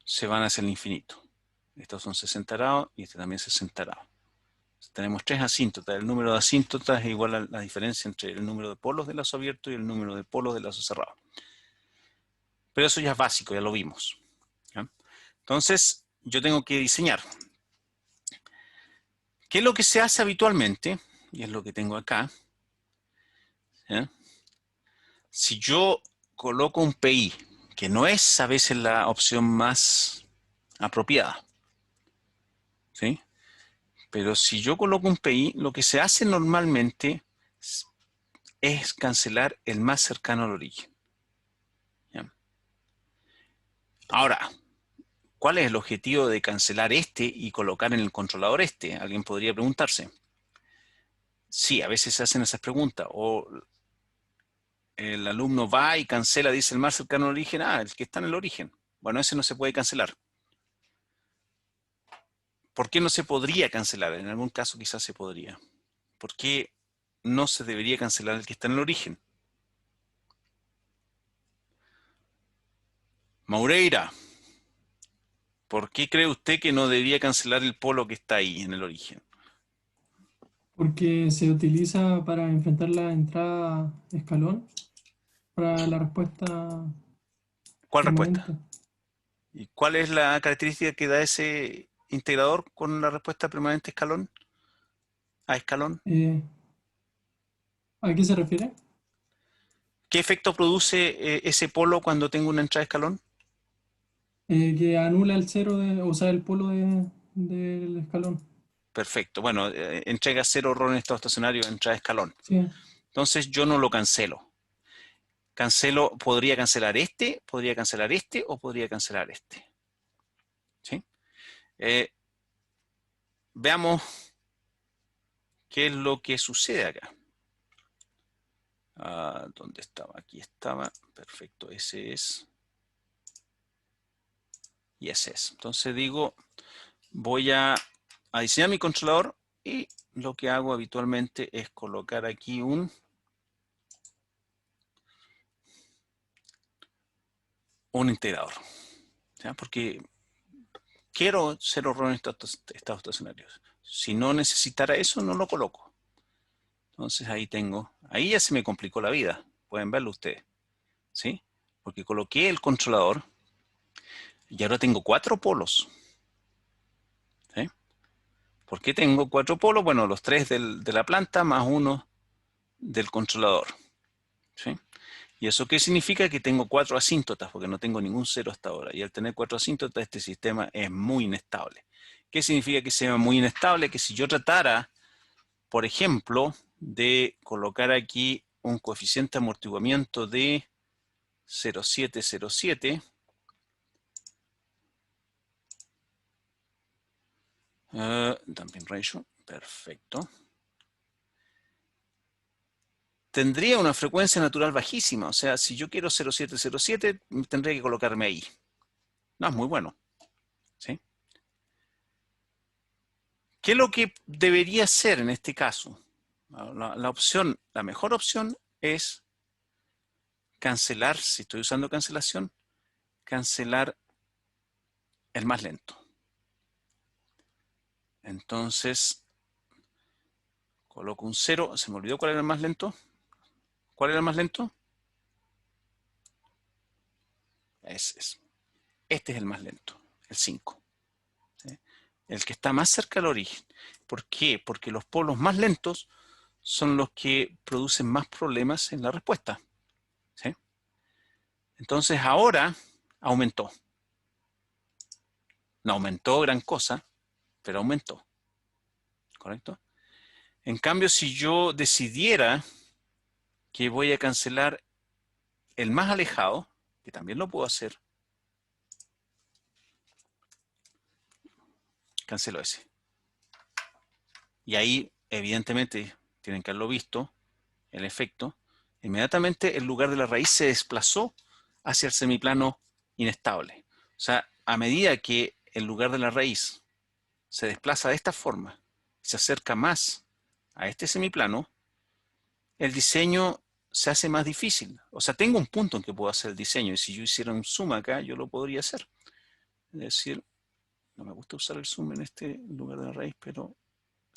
S1: se van hacia el infinito. Estos son 60 grados y este también 60 grados. Tenemos 3 asíntotas. El número de asíntotas es igual a la diferencia entre el número de polos de lazo abierto y el número de polos de lazo cerrado. Pero eso ya es básico, ya lo vimos. ¿Ya? Entonces, yo tengo que diseñar. ¿Qué es lo que se hace habitualmente? Y es lo que tengo acá. ¿Ya? Si yo coloco un PI, que no es a veces la opción más apropiada, ¿sí? Pero si yo coloco un PI, lo que se hace normalmente es cancelar el más cercano al origen. ¿Ya? Ahora, ¿cuál es el objetivo de cancelar este y colocar en el controlador este? Alguien podría preguntarse. Sí, a veces se hacen esas preguntas. O el alumno va y cancela, dice el más cercano al origen, el que está en el origen. Bueno, ese no se puede cancelar. ¿Por qué no se podría cancelar? En algún caso quizás se podría. ¿Por qué no se debería cancelar el que está en el origen? Maureira, ¿por qué cree usted que no debería cancelar el polo que está ahí en el origen?
S5: Porque se utiliza para enfrentar la entrada escalón para la respuesta
S1: ¿Cuál respuesta?
S5: permanente.
S1: ¿Y cuál es la característica que da ese integrador con la respuesta permanente escalón? A escalón.
S5: ¿A qué se refiere?
S1: ¿Qué efecto produce ese polo cuando tengo una entrada escalón?
S5: Que anula el cero, o sea, el polo del escalón.
S1: Perfecto. Bueno, entrega 0 error en estado estacionario, entrada escalón.
S5: Sí.
S1: Entonces yo no lo cancelo. Podría cancelar este o podría cancelar este. ¿Sí? Veamos qué es lo que sucede acá. ¿Dónde estaba? Aquí estaba. Perfecto, ese es. Y ese es. Entonces digo, voy a diseñar mi controlador y lo que hago habitualmente es colocar aquí un integrador. ¿Ya? Porque quiero 0 error en estados estacionarios. Si no necesitara eso, no lo coloco. Entonces ahí tengo, ahí ya se me complicó la vida. Pueden verlo ustedes. ¿Sí? Porque coloqué el controlador y ahora tengo 4 polos. ¿Sí? ¿Por qué tengo 4 polos? Bueno, los 3 de la planta más 1 del controlador. ¿Sí? ¿Y eso qué significa? Que tengo 4 asíntotas, porque no tengo ningún 0 hasta ahora. Y al tener 4 asíntotas, este sistema es muy inestable. ¿Qué significa que sea muy inestable? Que si yo tratara, por ejemplo, de colocar aquí un coeficiente de amortiguamiento de 0,707, damping ratio, perfecto. Tendría una frecuencia natural bajísima, o sea, si yo quiero 0,707, tendría que colocarme ahí. No, es muy bueno. ¿Sí? ¿Qué es lo que debería hacer en este caso? La mejor opción es cancelar, si estoy usando cancelación, cancelar el más lento. Entonces, coloco un 0. Se me olvidó cuál era el más lento. ¿Cuál era el más lento? Ese es. Este es el más lento, el 5. ¿Sí? El que está más cerca del origen. ¿Por qué? Porque los polos más lentos son los que producen más problemas en la respuesta. ¿Sí? Entonces ahora aumentó. No aumentó gran cosa, pero aumentó. ¿Correcto? En cambio, si yo decidiera que voy a cancelar el más alejado, que también lo puedo hacer, cancelo ese. Y ahí, evidentemente, tienen que haberlo visto, el efecto. Inmediatamente el lugar de la raíz se desplazó hacia el semiplano inestable. O sea, a medida que el lugar de la raíz se desplaza de esta forma, se acerca más a este semiplano, el diseño se hace más difícil. O sea, tengo un punto en que puedo hacer el diseño, y si yo hiciera un zoom acá, yo lo podría hacer. Es decir, no me gusta usar el zoom en este lugar de la raíz, pero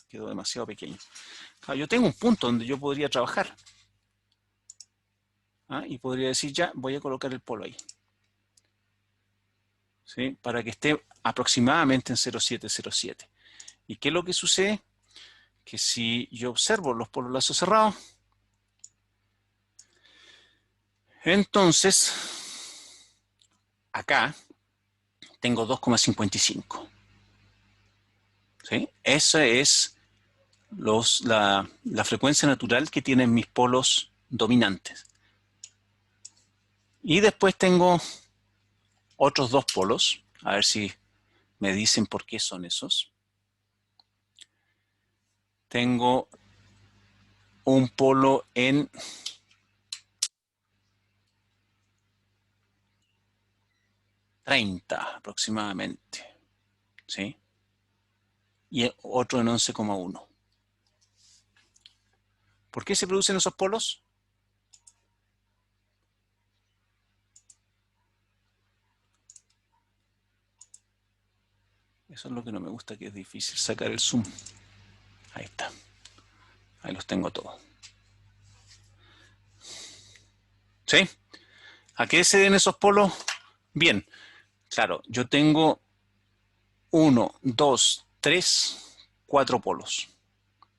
S1: quedó demasiado pequeño. Claro, yo tengo un punto donde yo podría trabajar. Y podría decir, ya, voy a colocar el polo ahí. ¿Sí? Para que esté aproximadamente en 0,707. ¿Y qué es lo que sucede? Que si yo observo los polos lazos cerrados, entonces, acá tengo 2,55. ¿Sí? Esa es la frecuencia natural que tienen mis polos dominantes. Y después tengo otros dos polos. A ver si me dicen por qué son esos. Tengo un polo en 30 aproximadamente, ¿sí? Y otro en 11,1. ¿Por qué se producen esos polos? Eso es lo que no me gusta, que es difícil sacar el zoom. Ahí está. Ahí los tengo todos. ¿Sí? ¿A qué se deben esos polos? Bien, claro, yo tengo 1, 2, 3, 4 polos.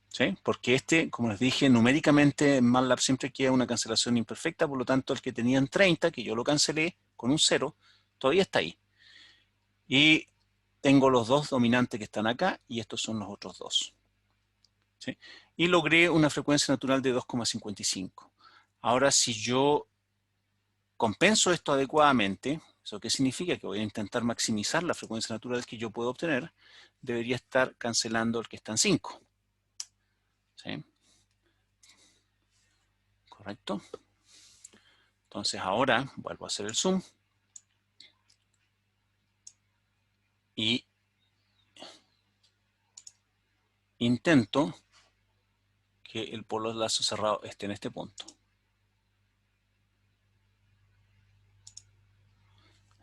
S1: ¿Sí? Porque este, como les dije, numéricamente en MATLAB siempre queda una cancelación imperfecta, por lo tanto el que tenía en 30, que yo lo cancelé con un 0, todavía está ahí. Y tengo los dos dominantes que están acá y estos son los otros dos. ¿Sí? Y logré una frecuencia natural de 2,55. Ahora, si yo compenso esto adecuadamente, ¿eso qué significa? Que voy a intentar maximizar la frecuencia natural que yo puedo obtener, debería estar cancelando el que está en 5. ¿Sí? ¿Correcto? Entonces ahora vuelvo a hacer el zoom. Y intento que el polo lazo cerrado esté en este punto.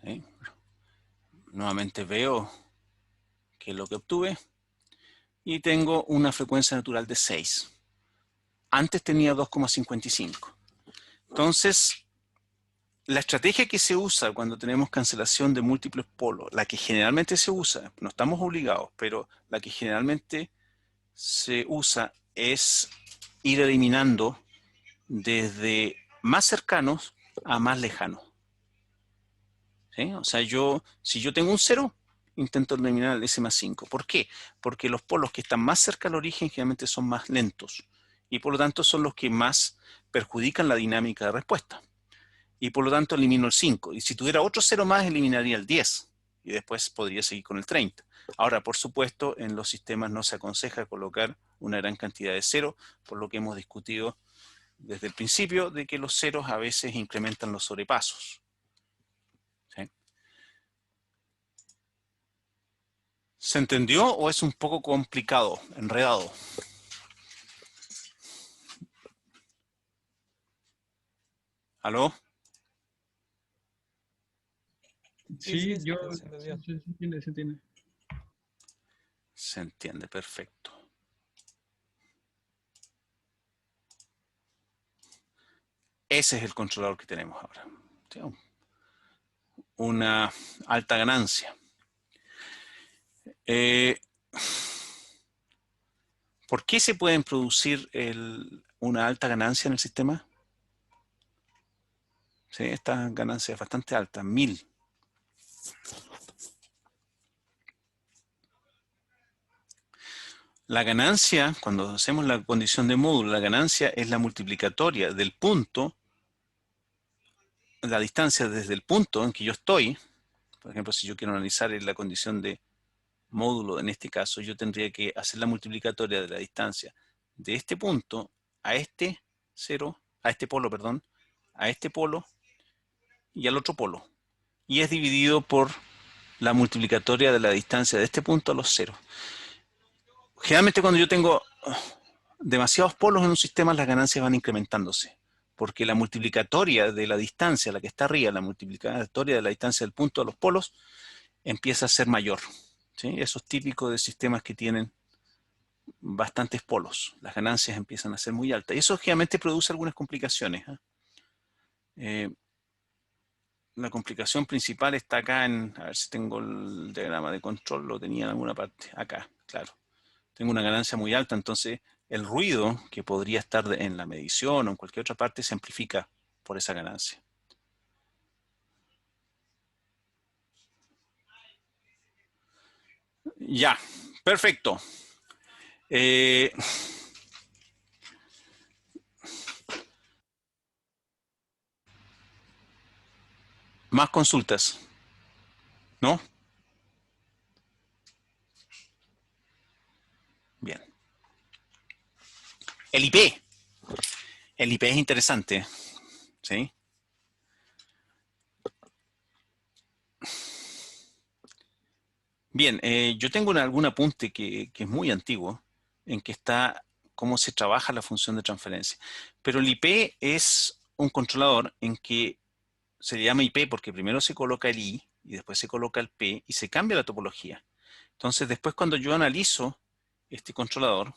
S1: ¿Sí? Nuevamente veo que es lo que obtuve. Y tengo una frecuencia natural de 6. Antes tenía 2,55. Entonces, la estrategia que se usa cuando tenemos cancelación de múltiples polos, la que generalmente se usa, no estamos obligados, pero la que generalmente se usa es ir eliminando desde más cercanos a más lejanos. ¿Sí? O sea, si yo tengo un 0, intento eliminar el S más 5. ¿Por qué? Porque los polos que están más cerca al origen generalmente son más lentos y por lo tanto son los que más perjudican la dinámica de respuesta. Y por lo tanto elimino el 5. Y si tuviera otro 0 más, eliminaría el 10. Y después podría seguir con el 30. Ahora, por supuesto, en los sistemas no se aconseja colocar una gran cantidad de 0, por lo que hemos discutido desde el principio de que los ceros a veces incrementan los sobrepasos. ¿Sí? ¿Se entendió o es un poco complicado, enredado? ¿Aló?
S2: Sí,
S5: se entendió.
S2: se entiende, se entiende.
S1: Se entiende, perfecto. Ese es el controlador que tenemos ahora. ¿Sí? Una alta ganancia. ¿Por qué se pueden producir una alta ganancia en el sistema? Sí, esta ganancia es bastante alta, 1000. La ganancia, cuando hacemos la condición de módulo, la ganancia es la multiplicatoria del punto, la distancia desde el punto en que yo estoy. Por ejemplo, si yo quiero analizar la condición de módulo, en este caso, yo tendría que hacer la multiplicatoria de la distancia de este punto a este polo, perdón, a este polo y al otro polo. Y es dividido por la multiplicatoria de la distancia de este punto a los ceros. Generalmente cuando yo tengo demasiados polos en un sistema, las ganancias van incrementándose, porque la multiplicatoria de la distancia, la que está arriba, la multiplicatoria de la distancia del punto a los polos, empieza a ser mayor. ¿Sí? Eso es típico de sistemas que tienen bastantes polos. Las ganancias empiezan a ser muy altas. Y eso generalmente produce algunas complicaciones. La complicación principal está acá en, a ver si tengo el diagrama de control, lo tenía en alguna parte, acá, claro. Tengo una ganancia muy alta, entonces el ruido que podría estar en la medición o en cualquier otra parte se amplifica por esa ganancia. Ya, perfecto. Más consultas, ¿no? Bien. El IP. El IP es interesante, ¿sí? Bien, yo tengo algún apunte que es muy antiguo, en que está cómo se trabaja la función de transferencia. Pero el IP es un controlador en que se le llama IP porque primero se coloca el I y después se coloca el P y se cambia la topología. Entonces, después cuando yo analizo este controlador,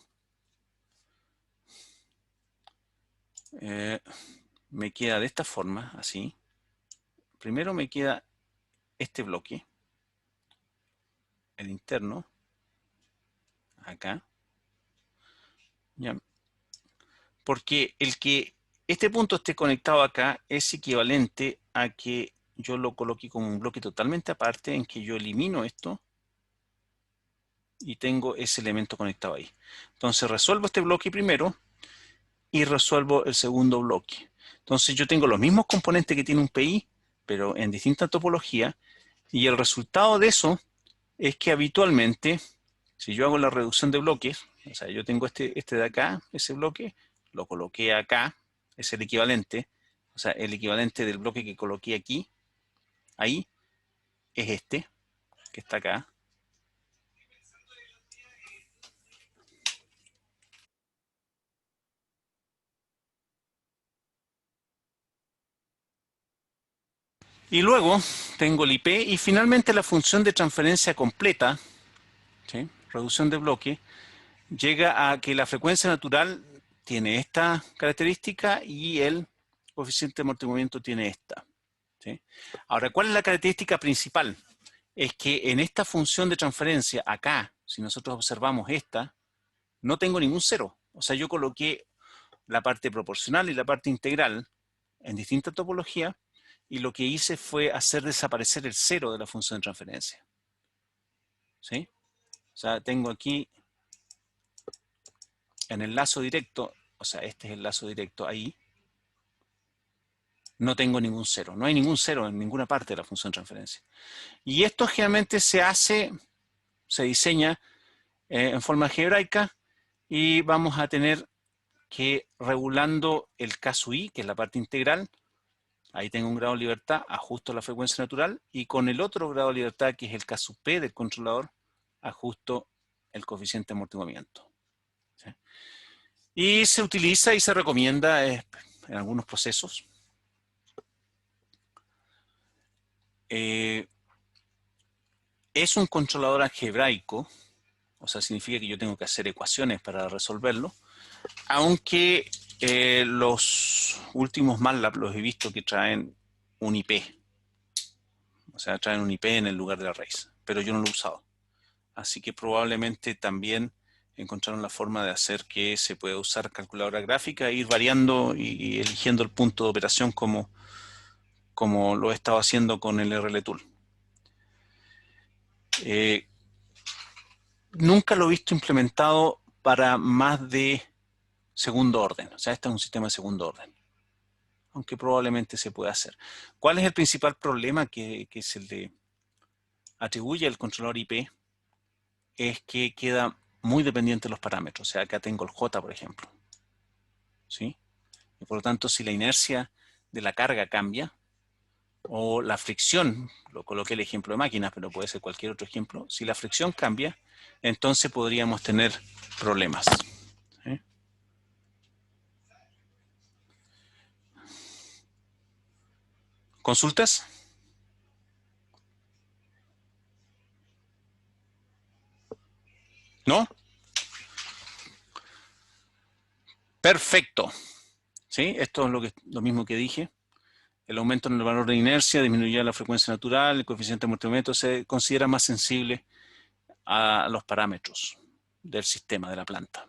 S1: me queda de esta forma, así. Primero me queda este bloque, el interno, acá. ¿Ya? Porque el que este punto esté conectado acá es equivalente a que yo lo coloque como un bloque totalmente aparte, en que yo elimino esto y tengo ese elemento conectado ahí. Entonces resuelvo este bloque primero y resuelvo el segundo bloque. Entonces yo tengo los mismos componentes que tiene un PI, pero en distinta topología, y el resultado de eso es que habitualmente, si yo hago la reducción de bloques, o sea, yo tengo este de acá, ese bloque, lo coloqué acá, es el equivalente, o sea, el equivalente del bloque que coloqué aquí, ahí, es este, que está acá. Y luego tengo el IP y finalmente la función de transferencia completa, ¿sí? Reducción de bloque, llega a que la frecuencia natural tiene esta característica y el coeficiente de amortiguamiento tiene esta. ¿Sí? Ahora, ¿cuál es la característica principal? Es que en esta función de transferencia, acá, si nosotros observamos esta, no tengo ningún cero. O sea, yo coloqué la parte proporcional y la parte integral en distintas topologías y lo que hice fue hacer desaparecer el cero de la función de transferencia. ¿Sí? O sea, tengo aquí en el lazo directo, o sea, este es el lazo directo ahí, no tengo ningún cero. No hay ningún cero en ninguna parte de la función de transferencia. Y esto generalmente se hace, se diseña en forma algebraica y vamos a tener que regulando el caso I, que es la parte integral, ahí tengo un grado de libertad, ajusto la frecuencia natural y con el otro grado de libertad, que es el caso P del controlador, ajusto el coeficiente de amortiguamiento. ¿Sí? Y se utiliza y se recomienda en algunos procesos. Es un controlador algebraico, o sea, significa que yo tengo que hacer ecuaciones para resolverlo, aunque los últimos MATLAB los he visto que traen un IP, o sea, traen un IP en el lugar de la raíz, pero yo no lo he usado. Así que probablemente también encontraron la forma de hacer que se pueda usar calculadora gráfica e ir variando y eligiendo el punto de operación como lo he estado haciendo con el RLTool. Nunca lo he visto implementado para más de segundo orden. O sea, este es un sistema de segundo orden. Aunque probablemente se pueda hacer. ¿Cuál es el principal problema que se le atribuye al controlador IP? es que queda muy dependiente de los parámetros. O sea, acá tengo el J, por ejemplo. ¿Sí? Y por lo tanto, si la inercia de la carga cambia, o la fricción, lo coloqué el ejemplo de máquinas, pero puede ser cualquier otro ejemplo, si la fricción cambia, entonces podríamos tener problemas. ¿Sí? ¿Consultas? ¿No? Perfecto. ¿Sí? Esto es lo mismo que dije. El aumento en el valor de inercia disminuye la frecuencia natural, el coeficiente de amortiguamiento se considera más sensible a los parámetros del sistema, de la planta.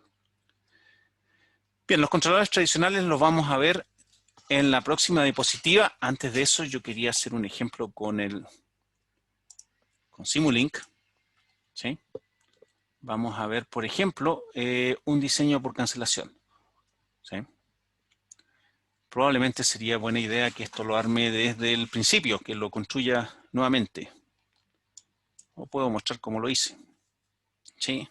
S1: Bien, los controladores tradicionales los vamos a ver en la próxima diapositiva. Antes de eso, yo quería hacer un ejemplo con Simulink. ¿Sí? Vamos a ver, por ejemplo, un diseño por cancelación. ¿Sí? Probablemente sería buena idea que esto lo arme desde el principio, que lo construya nuevamente. O puedo mostrar cómo lo hice. Sí,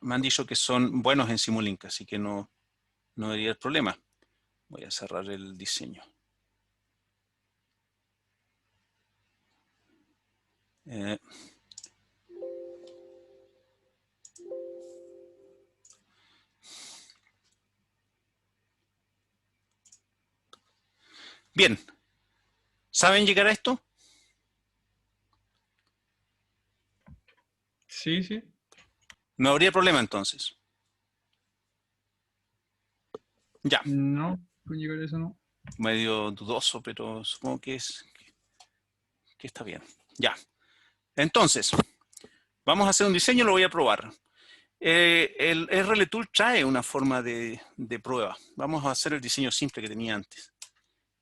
S1: me han dicho que son buenos en Simulink, así que no debería haber problema. Voy a cerrar el diseño. Bien, ¿saben llegar a esto?
S2: Sí, sí.
S1: No habría problema entonces. Ya,
S2: No, con llegar a eso no.
S1: medio dudoso, pero supongo que está bien. Ya, entonces, vamos a hacer un diseño, lo voy a probar. El RLTool trae una forma de prueba. Vamos a hacer el diseño simple que tenía antes.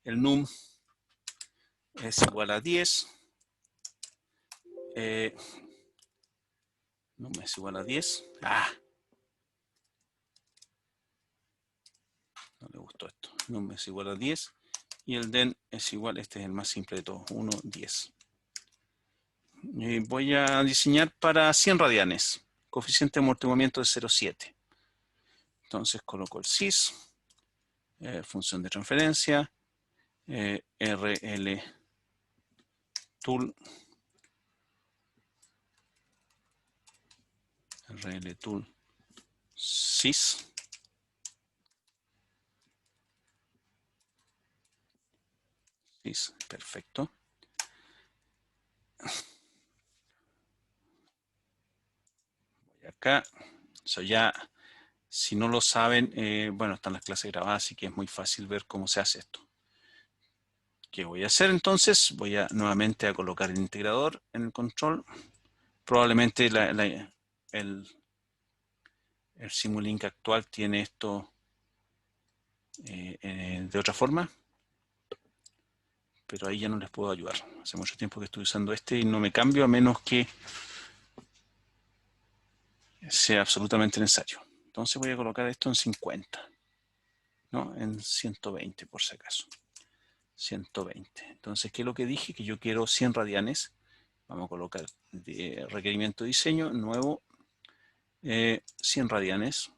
S1: El num es igual a 10. Num es igual a 10. No le gustó esto. Num es igual a 10. Y el den es igual, este es el más simple de todos, 1, 10. Y voy a diseñar para 100 radianes. Coeficiente de amortiguamiento de 0,7. Entonces coloco el sys, función de transferencia, RL tool, sys, perfecto. Voy acá, eso ya, si no lo saben, bueno, están las clases grabadas, así que es muy fácil ver cómo se hace esto. ¿Qué voy a hacer entonces? Voy a nuevamente a colocar el integrador en el control. Probablemente el Simulink actual tiene esto de otra forma, pero ahí ya no les puedo ayudar. Hace mucho tiempo que estoy usando este y no me cambio a menos que sea absolutamente necesario. Entonces voy a colocar esto en 50, ¿no? En 120 por si acaso. 120. Entonces, ¿qué es lo que dije? Que yo quiero 100 radianes. Vamos a colocar requerimiento de diseño, nuevo, 100 radianes.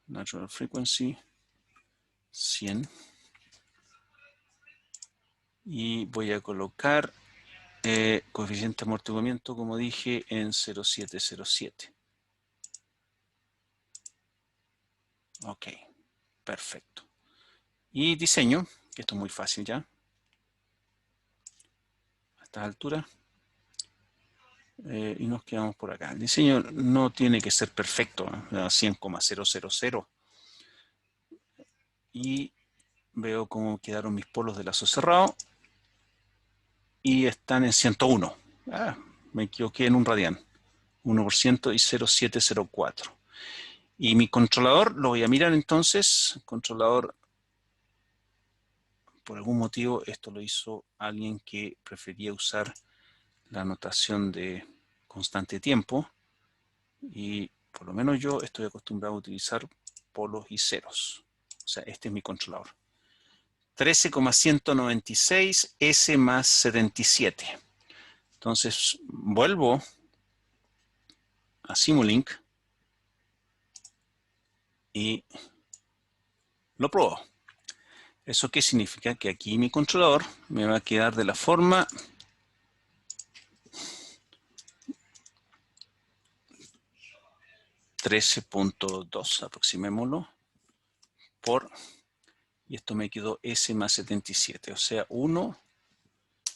S1: Natural frequency, 100. Y voy a colocar coeficiente de amortiguamiento, como dije, en 0,707. Ok, perfecto. Y diseño, que esto es muy fácil ya. A estas alturas. Y nos quedamos por acá. El diseño no tiene que ser perfecto, a 100,000. Y veo cómo quedaron mis polos de lazo cerrado. Y están en 101. Me equivoqué en un radián. 1% y 0,704. Y mi controlador, lo voy a mirar entonces. Controlador, por algún motivo, esto lo hizo alguien que prefería usar la notación de constante tiempo. Y por lo menos yo estoy acostumbrado a utilizar polos y ceros. O sea, este es mi controlador. 13,196 S más 77. Entonces, vuelvo a Simulink y lo pruebo. ¿Eso qué significa? Que aquí mi controlador me va a quedar de la forma (13.2), aproximémoslo, por, y esto me quedó S más 77, o sea, 1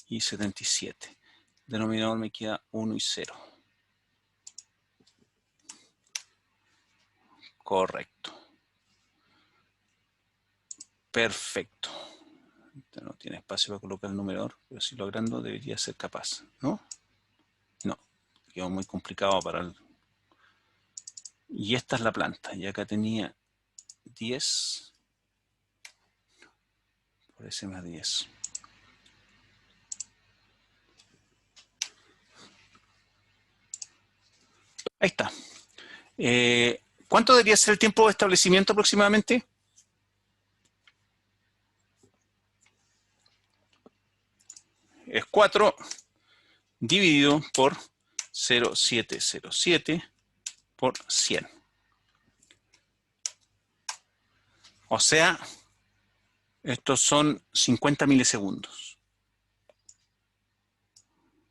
S1: y 77. Denominador me queda 1 y 0. Correcto. Perfecto. No tiene espacio para colocar el numerador, pero si lo agrando debería ser capaz, ¿no? No, quedó muy complicado para el... Y esta es la planta, y acá tenía 10 por S más 10. Ahí está. ¿Cuánto debería ser el tiempo de establecimiento aproximadamente? Es 4 dividido por 0,707 por 100. O sea, estos son 50 milisegundos.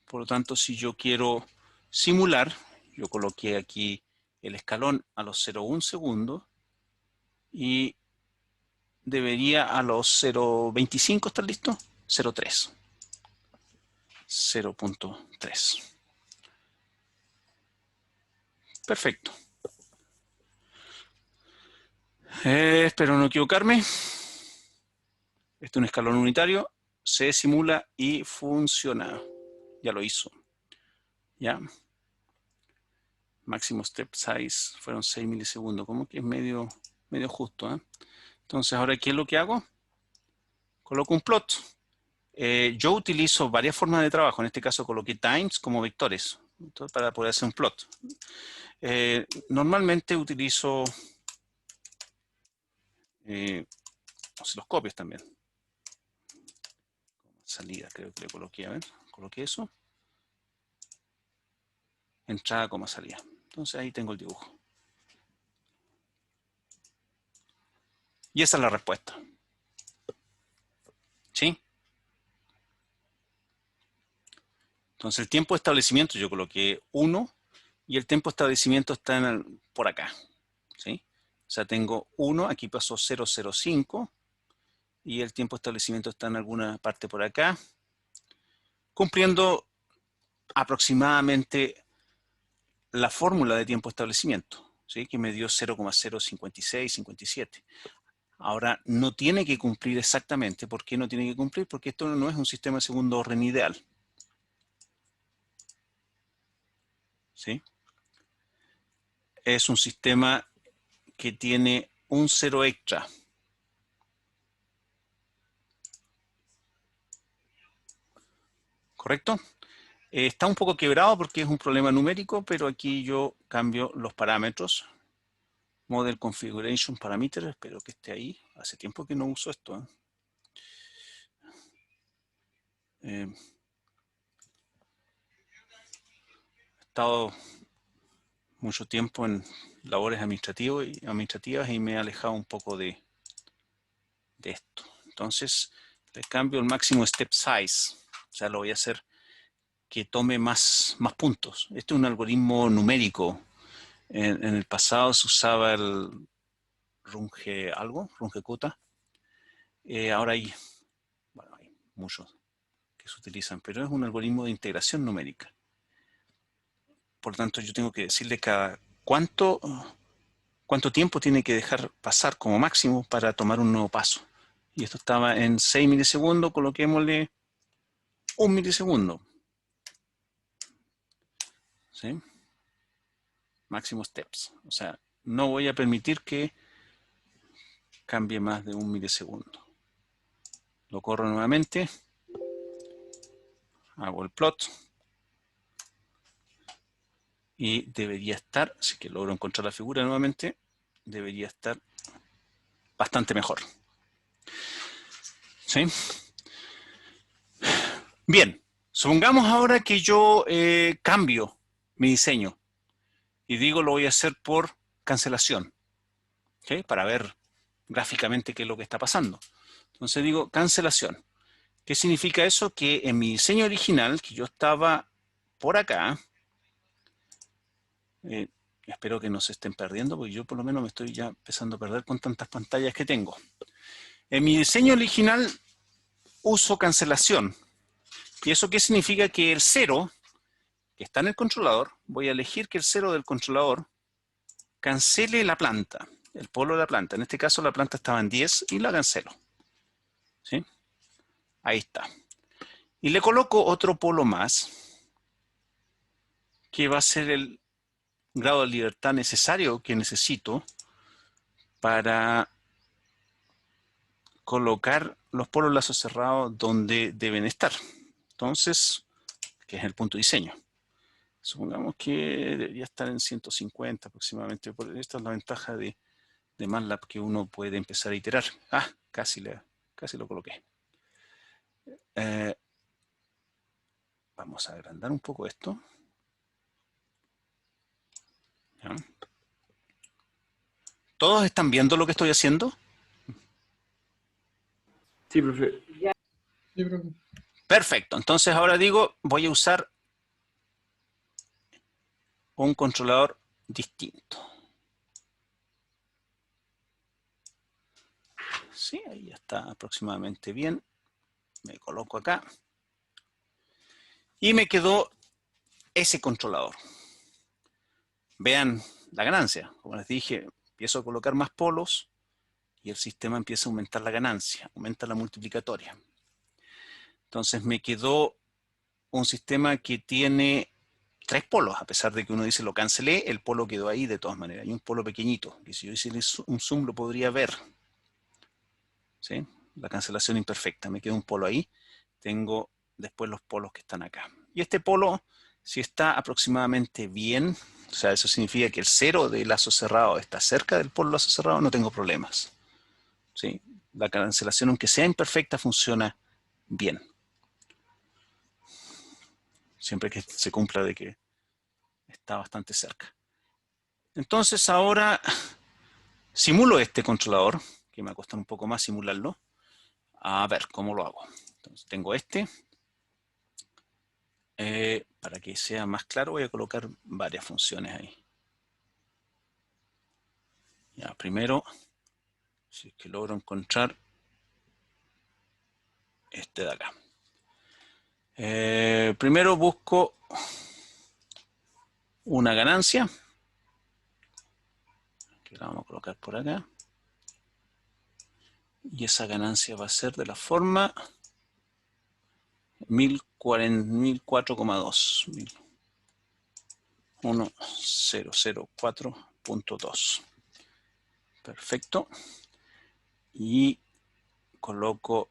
S1: Por lo tanto, si yo quiero simular, yo coloqué aquí el escalón a los 0,1 segundos y debería a los 0,25 estar listo. 0,3. 0.3. Perfecto. Espero no equivocarme. Este es un escalón unitario. Se simula y funciona. Ya lo hizo. ¿Ya? Máximo step size fueron 6 milisegundos. Como que es medio justo, ¿eh? Entonces, ahora, ¿qué es lo que hago? Coloco un plot. Yo utilizo varias formas de trabajo. En este caso, coloqué times como vectores. Entonces, para poder hacer un plot. Normalmente utilizo osciloscopios también. Salida, creo que le coloqué. A ver, coloqué eso. Entrada, coma, salida. Entonces, ahí tengo el dibujo. Y esa es la respuesta. ¿Sí? Entonces, el tiempo de establecimiento yo coloqué 1 y el tiempo de establecimiento está por acá. ¿Sí? O sea, tengo 1, aquí pasó 0,05 y el tiempo de establecimiento está en alguna parte por acá, cumpliendo aproximadamente la fórmula de tiempo de establecimiento, ¿sí? Que me dio 0,056, 57. Ahora, no tiene que cumplir exactamente. ¿Por qué no tiene que cumplir? Porque esto no es un sistema de segundo orden ideal. ¿Sí? Es un sistema que tiene un 0 extra. ¿Correcto? Está un poco quebrado porque es un problema numérico, pero aquí yo cambio los parámetros. Model Configuration Parameter, espero que esté ahí. Hace tiempo que no uso esto. He estado mucho tiempo en labores administrativas y me he alejado un poco de esto. Entonces, le cambio el máximo step size. O sea, lo voy a hacer que tome más puntos. Este es un algoritmo numérico. En el pasado se usaba el Runge Kutta. Ahora hay muchos que se utilizan, pero es un algoritmo de integración numérica. Por lo tanto, yo tengo que decirle cada cuánto tiempo tiene que dejar pasar como máximo para tomar un nuevo paso. Y esto estaba en 6 milisegundos, coloquémosle 1 milisegundo. ¿Sí? Máximo steps. O sea, no voy a permitir que cambie más de 1 milisegundo. Lo corro nuevamente. Hago el plot. Y debería estar, si que logro encontrar la figura nuevamente, debería estar bastante mejor. ¿Sí? Bien, supongamos ahora que yo cambio mi diseño y digo lo voy a hacer por cancelación, ¿ok? Para ver gráficamente qué es lo que está pasando. Entonces digo cancelación. ¿Qué significa eso? Que en mi diseño original, que yo estaba por acá, espero que no se estén perdiendo, porque yo por lo menos me estoy ya empezando a perder con tantas pantallas que tengo. En mi diseño original uso cancelación. ¿Y eso qué significa? Que el 0 que está en el controlador, voy a elegir que el 0 del controlador cancele la planta, el polo de la planta. En este caso la planta estaba en 10 y la cancelo. ¿Sí? Ahí está. Y le coloco otro polo más, que va a ser el grado de libertad necesario que necesito para colocar los polos lazos cerrados donde deben estar. Entonces, que es el punto de diseño. Supongamos que debería estar en 150 aproximadamente. Esta es la ventaja de MATLAB, que uno puede empezar a iterar. Ah, casi lo coloqué. Vamos a agrandar un poco esto. ¿Ya? ¿Todos están viendo lo que estoy haciendo?
S3: Sí, profe.
S5: Sí, profe.
S1: Perfecto. Entonces ahora digo, voy a usar un controlador distinto. Sí, ahí ya está aproximadamente bien. Me coloco acá. Y me quedó ese controlador. Vean la ganancia. Como les dije, empiezo a colocar más polos y el sistema empieza a aumentar la ganancia, aumenta la multiplicatoria. Entonces me quedó un sistema que tiene 3 polos, a pesar de que uno dice lo cancelé, el polo quedó ahí de todas maneras. Hay un polo pequeñito, que si yo hice un zoom lo podría ver. ¿Sí? La cancelación imperfecta, me queda un polo ahí. Tengo después los polos que están acá. Y este polo, si está aproximadamente bien, o sea, eso significa que el 0 de lazo cerrado está cerca del polo lazo cerrado, no tengo problemas. ¿Sí? La cancelación, aunque sea imperfecta, funciona bien. Siempre que se cumpla de que está bastante cerca. Entonces ahora simulo este controlador, que me va a costar un poco más simularlo. A ver, ¿cómo lo hago? Entonces tengo este. Para que sea más claro voy a colocar varias funciones ahí. Ya, primero, si es que logro encontrar este de acá. Primero busco una ganancia, que la vamos a colocar por acá. Y esa ganancia va a ser de la forma 1004,2. 1004.2. Perfecto. Y coloco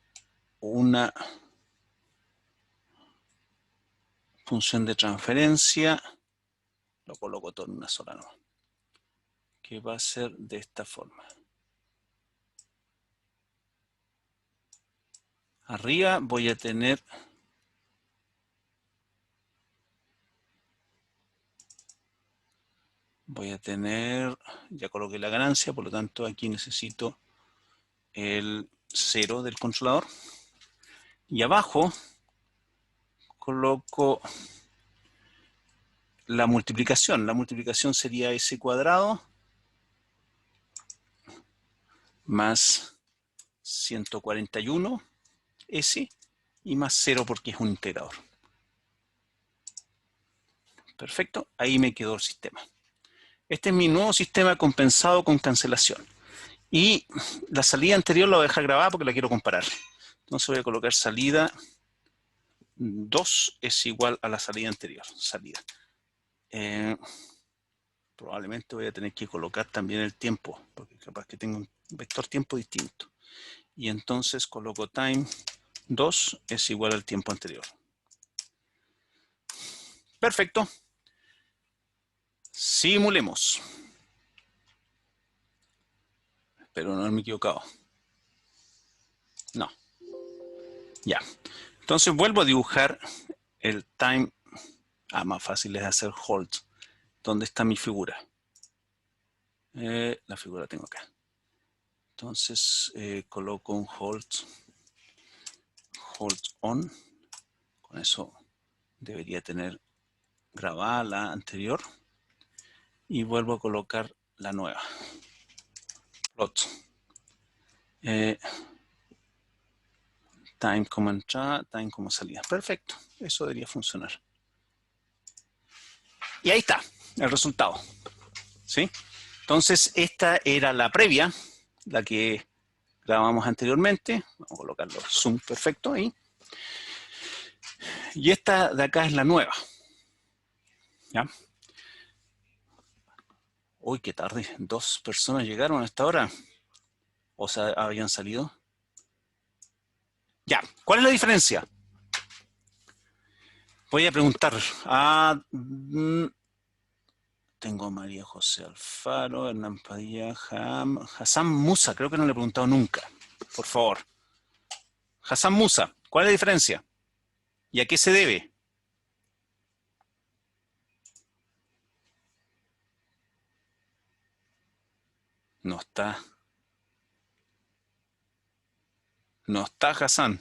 S1: una función de transferencia. Lo coloco todo en una sola, ¿no? Que va a ser de esta forma. Arriba voy a tener ya coloqué la ganancia, por lo tanto aquí necesito el 0 del controlador. Y abajo coloco la multiplicación. La multiplicación sería s cuadrado más 141 s y más 0 porque es un integrador. Perfecto, ahí me quedó el sistema. Este es mi nuevo sistema compensado con cancelación. Y la salida anterior la voy a dejar grabada porque la quiero comparar. Entonces voy a colocar salida 2 es igual a la salida anterior. Salida. Probablemente voy a tener que colocar también el tiempo, porque capaz que tengo un vector tiempo distinto. Y entonces coloco time 2 es igual al tiempo anterior. Perfecto. Simulemos. Espero no haberme equivocado. No. Ya. Entonces vuelvo a dibujar el time. Más fácil es hacer hold. ¿Dónde está mi figura? La figura la tengo acá. Entonces coloco un hold on. Con eso debería tener grabada la anterior. Y vuelvo a colocar la nueva. Plot. Time como entrada, time como salida. Perfecto. Eso debería funcionar. Y ahí está el resultado. ¿Sí? Entonces, esta era la previa, la que grabamos anteriormente. Vamos a colocarlo zoom perfecto ahí. Y esta de acá es la nueva. ¿Ya? Uy, qué tarde. 2 personas llegaron a esta hora. O sea, habían salido. Ya, ¿cuál es la diferencia? Voy a preguntar a... Tengo a María José Alfaro, Hernán Padilla, Hassan Musa. Creo que no le he preguntado nunca. Por favor. Hassan Musa, ¿cuál es la diferencia? ¿Y a qué se debe? No está. No está Hassan.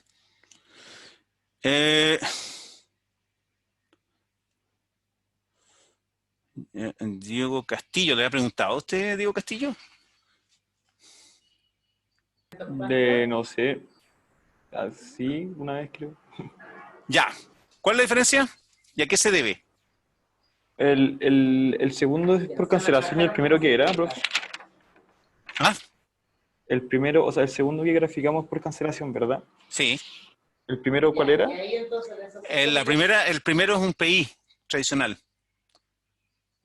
S1: Diego Castillo, ¿le ha preguntado a usted, Diego Castillo?
S3: No sé, así una vez creo.
S1: Ya. ¿Cuál es la diferencia? ¿Y a qué se debe?
S3: El segundo es por cancelación y el primero que era, profe.
S1: ¿Ah?
S3: El primero, o sea, el segundo que graficamos por cancelación, ¿verdad?
S1: Sí.
S3: ¿El primero cuál era?
S1: El primero es un PI tradicional.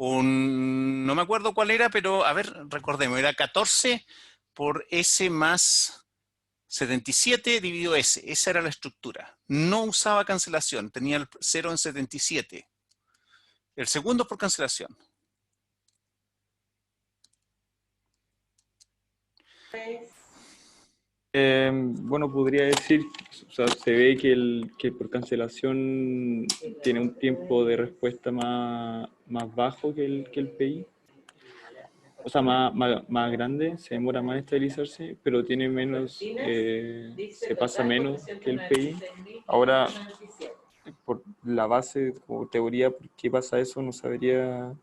S1: No me acuerdo cuál era, pero a ver, recordemos, era 14 por S más 77 dividido S. Esa era la estructura. No usaba cancelación, tenía el 0 en 77. El segundo por cancelación.
S3: Bueno, podría decir, o sea, se ve que por cancelación tiene un tiempo de respuesta más bajo que el PI. O sea, más grande, se demora más en estabilizarse, pero tiene menos, se pasa menos que el PI. Ahora, por la base o teoría, ¿por qué pasa eso? No sabría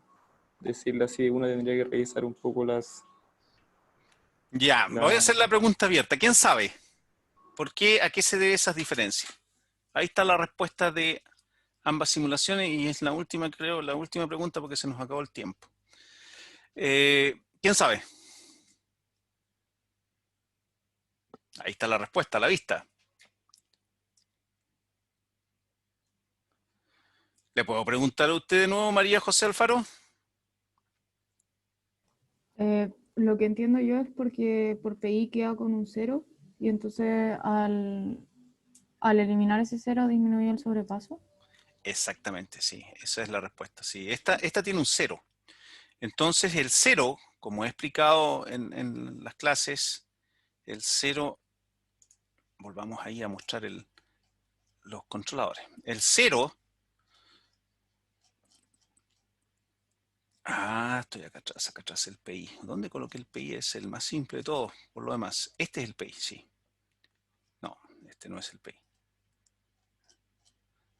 S3: decirle así. Uno tendría que revisar un poco
S1: Ya, voy a hacer la pregunta abierta. ¿Quién sabe? ¿Por qué? ¿A qué se debe esas diferencias? Ahí está la respuesta de ambas simulaciones y es la última, creo, la última pregunta porque se nos acabó el tiempo. ¿Quién sabe? Ahí está la respuesta, a la vista. ¿Le puedo preguntar a usted de nuevo, María José Alfaro?
S6: Lo que entiendo yo es porque por PI queda con un 0 y entonces al eliminar ese 0 disminuye el sobrepaso.
S1: Exactamente, sí, esa es la respuesta. Sí, esta tiene un 0. Entonces el 0, como he explicado en las clases, el 0, volvamos ahí a mostrar los controladores. El 0, estoy acá atrás el PI. ¿Dónde coloqué el PI? Es el más simple de todos, por lo demás. Este es el PI, sí. No, este no es el PI.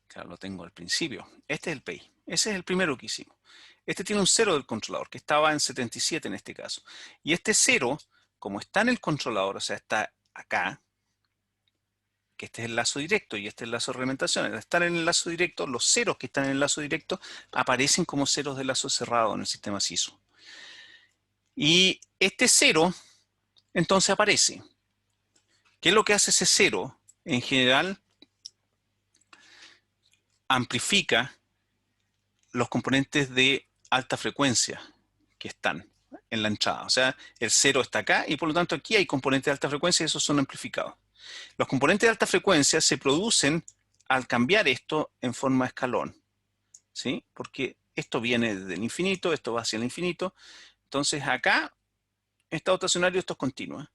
S1: Claro, lo tengo al principio. Este es el PI. Ese es el primero que hicimos. Este tiene un 0 del controlador, que estaba en 77 en este caso. Y este 0, como está en el controlador, o sea, está acá, que este es el lazo directo y este es el lazo de reglamentación. Al estar en el lazo directo, los ceros que están en el lazo directo aparecen como ceros de lazo cerrado en el sistema SISO. Y este 0, entonces aparece. ¿Qué es lo que hace ese 0? En general, amplifica los componentes de alta frecuencia que están en la entrada. O sea, el 0 está acá y por lo tanto aquí hay componentes de alta frecuencia y esos son amplificados. Los componentes de alta frecuencia se producen al cambiar esto en forma de escalón, ¿sí? Porque esto viene del infinito, esto va hacia el infinito. Entonces acá, estado estacionario, esto es continuo.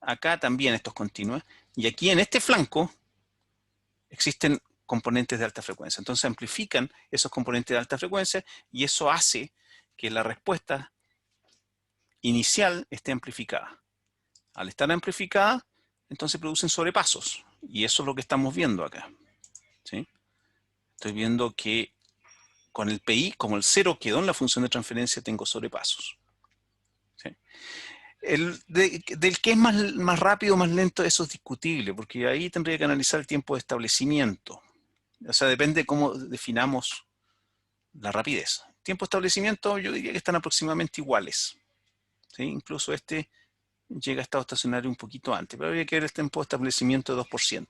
S1: Acá también esto es continuo. Y aquí en este flanco existen componentes de alta frecuencia. Entonces amplifican esos componentes de alta frecuencia y eso hace que la respuesta inicial esté amplificada. Al estar amplificada, entonces producen sobrepasos. Y eso es lo que estamos viendo acá. ¿Sí? Estoy viendo que con el PI, como el 0 quedó en la función de transferencia, tengo sobrepasos. ¿Sí? Del que es más rápido o más lento, eso es discutible, porque ahí tendría que analizar el tiempo de establecimiento. O sea, depende de cómo definamos la rapidez. Tiempo de establecimiento, yo diría que están aproximadamente iguales. ¿Sí? Incluso este llega a estado estacionario un poquito antes, pero habría que ver el tiempo de establecimiento de 2%.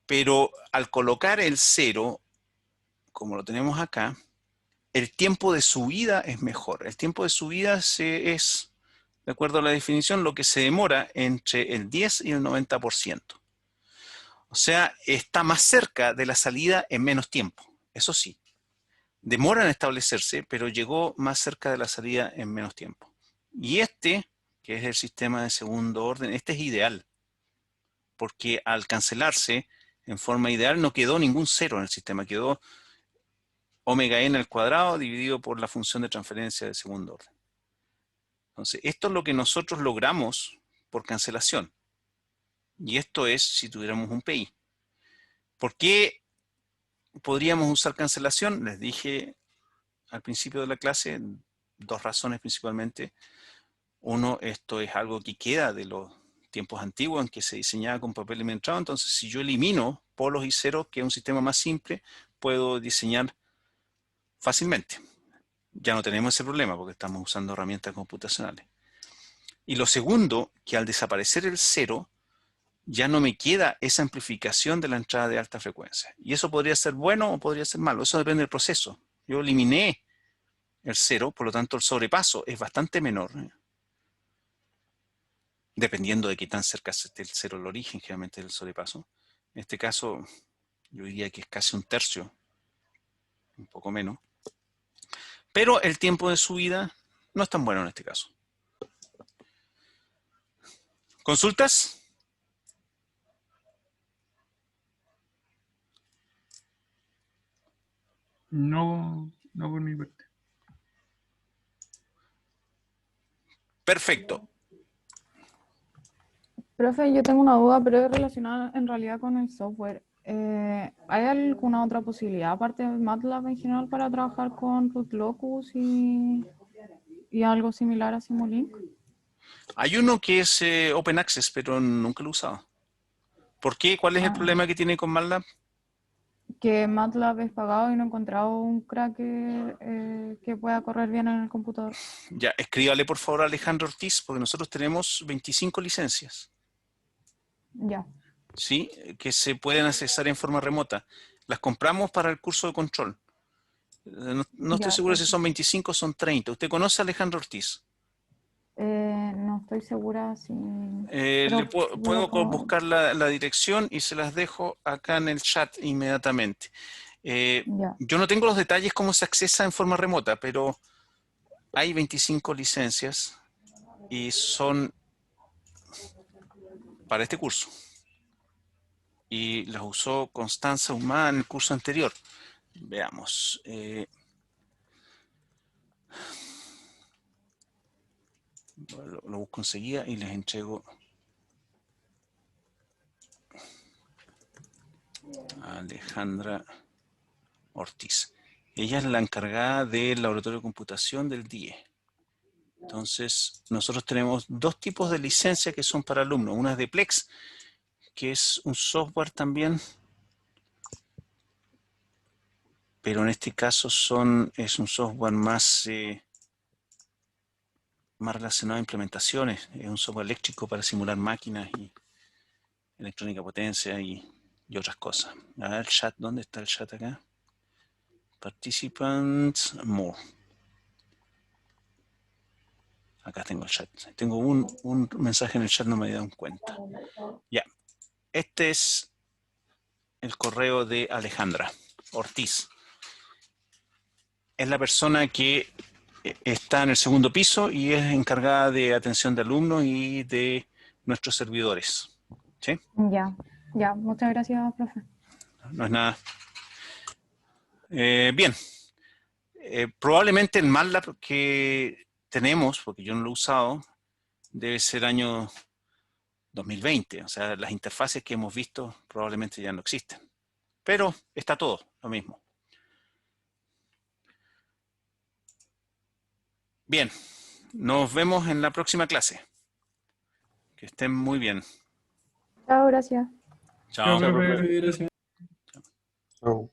S1: Pero al colocar el 0, como lo tenemos acá, el tiempo de subida es mejor. El tiempo de subida es, de acuerdo a la definición, lo que se demora entre el 10 y el 90%. O sea, está más cerca de la salida en menos tiempo. Eso sí, demora en establecerse, pero llegó más cerca de la salida en menos tiempo. Y este, que es el sistema de segundo orden, este es ideal, porque al cancelarse en forma ideal no quedó ningún cero en el sistema, quedó omega n al cuadrado dividido por la función de transferencia de segundo orden. Entonces, esto es lo que nosotros logramos por cancelación. Y esto es si tuviéramos un PI. ¿Por qué podríamos usar cancelación? Les dije al principio de la clase, dos razones principalmente. Uno, esto es algo que queda de los tiempos antiguos en que se diseñaba con papel iluminado. Entonces, si yo elimino polos y ceros, que es un sistema más simple, puedo diseñar fácilmente. Ya no tenemos ese problema porque estamos usando herramientas computacionales. Y lo segundo, que al desaparecer el cero, ya no me queda esa amplificación de la entrada de alta frecuencia. Y eso podría ser bueno o podría ser malo. Eso depende del proceso. Yo eliminé el cero, por lo tanto el sobrepaso es bastante menor. Dependiendo de qué tan cerca esté el cero el origen, generalmente del sobrepaso. En este caso, yo diría que es casi un tercio, un poco menos. Pero el tiempo de subida no es tan bueno en este caso. ¿Consultas?
S2: No, no por mi parte.
S1: Perfecto.
S6: Profe, yo tengo una duda, pero es relacionada en realidad con el software. ¿Hay alguna otra posibilidad, aparte de MATLAB en general, para trabajar con Rootlocus y algo similar a Simulink?
S1: Hay uno que es Open Access, pero nunca lo he usado. ¿Por qué? ¿Cuál es el problema que tiene con MATLAB?
S6: Que MATLAB es pagado y no he encontrado un cracker que pueda correr bien en el computador.
S1: Ya, escríbale por favor a Alejandro Ortiz, porque nosotros tenemos 25 licencias,
S6: Ya,
S1: ¿sí? Que se pueden accesar en forma remota. Las compramos para el curso de control. No estoy
S6: ya,
S1: seguro si
S6: perfecto.
S1: son 25 o son 30. ¿Usted conoce a Alejandro Ortiz?
S6: No estoy segura si...
S1: Le puedo
S6: como-
S1: buscar la dirección y se las dejo acá en el chat inmediatamente.
S6: Ya,
S1: Yo no tengo los detalles cómo se accesa en forma remota, pero hay 25 licencias y son para este curso. Y las usó Constanza Humá en el curso anterior. Veamos. Lo busco enseguida y les entrego a Alejandra Ortiz. Ella es la encargada del laboratorio de computación del DIE. Entonces, nosotros tenemos dos tipos de licencia que son para alumnos. Una es de Plex, que es un software también, pero en este caso es un software más relacionado a implementaciones. Es un software eléctrico para simular máquinas y electrónica potencia y otras cosas. A ver, el chat, ¿dónde está el chat acá? Participants, more. Acá tengo el chat. Tengo un mensaje en el chat, no me he dado cuenta. Ya, este es el correo de Alejandra Ortiz. Es la persona que está en el segundo piso y es encargada de atención de alumnos y de nuestros servidores. ¿Sí?
S6: ya. Muchas gracias, profe.
S1: No es nada. Bien. Probablemente el MATLAB que tenemos, porque yo no lo he usado, debe ser año 2020. O sea, las interfaces que hemos visto probablemente ya no existen. Pero está todo lo mismo. Bien, nos vemos en la próxima clase. Que estén muy bien.
S6: Chao, gracias.
S1: Chao.
S5: Profe, gracias.
S7: Chao.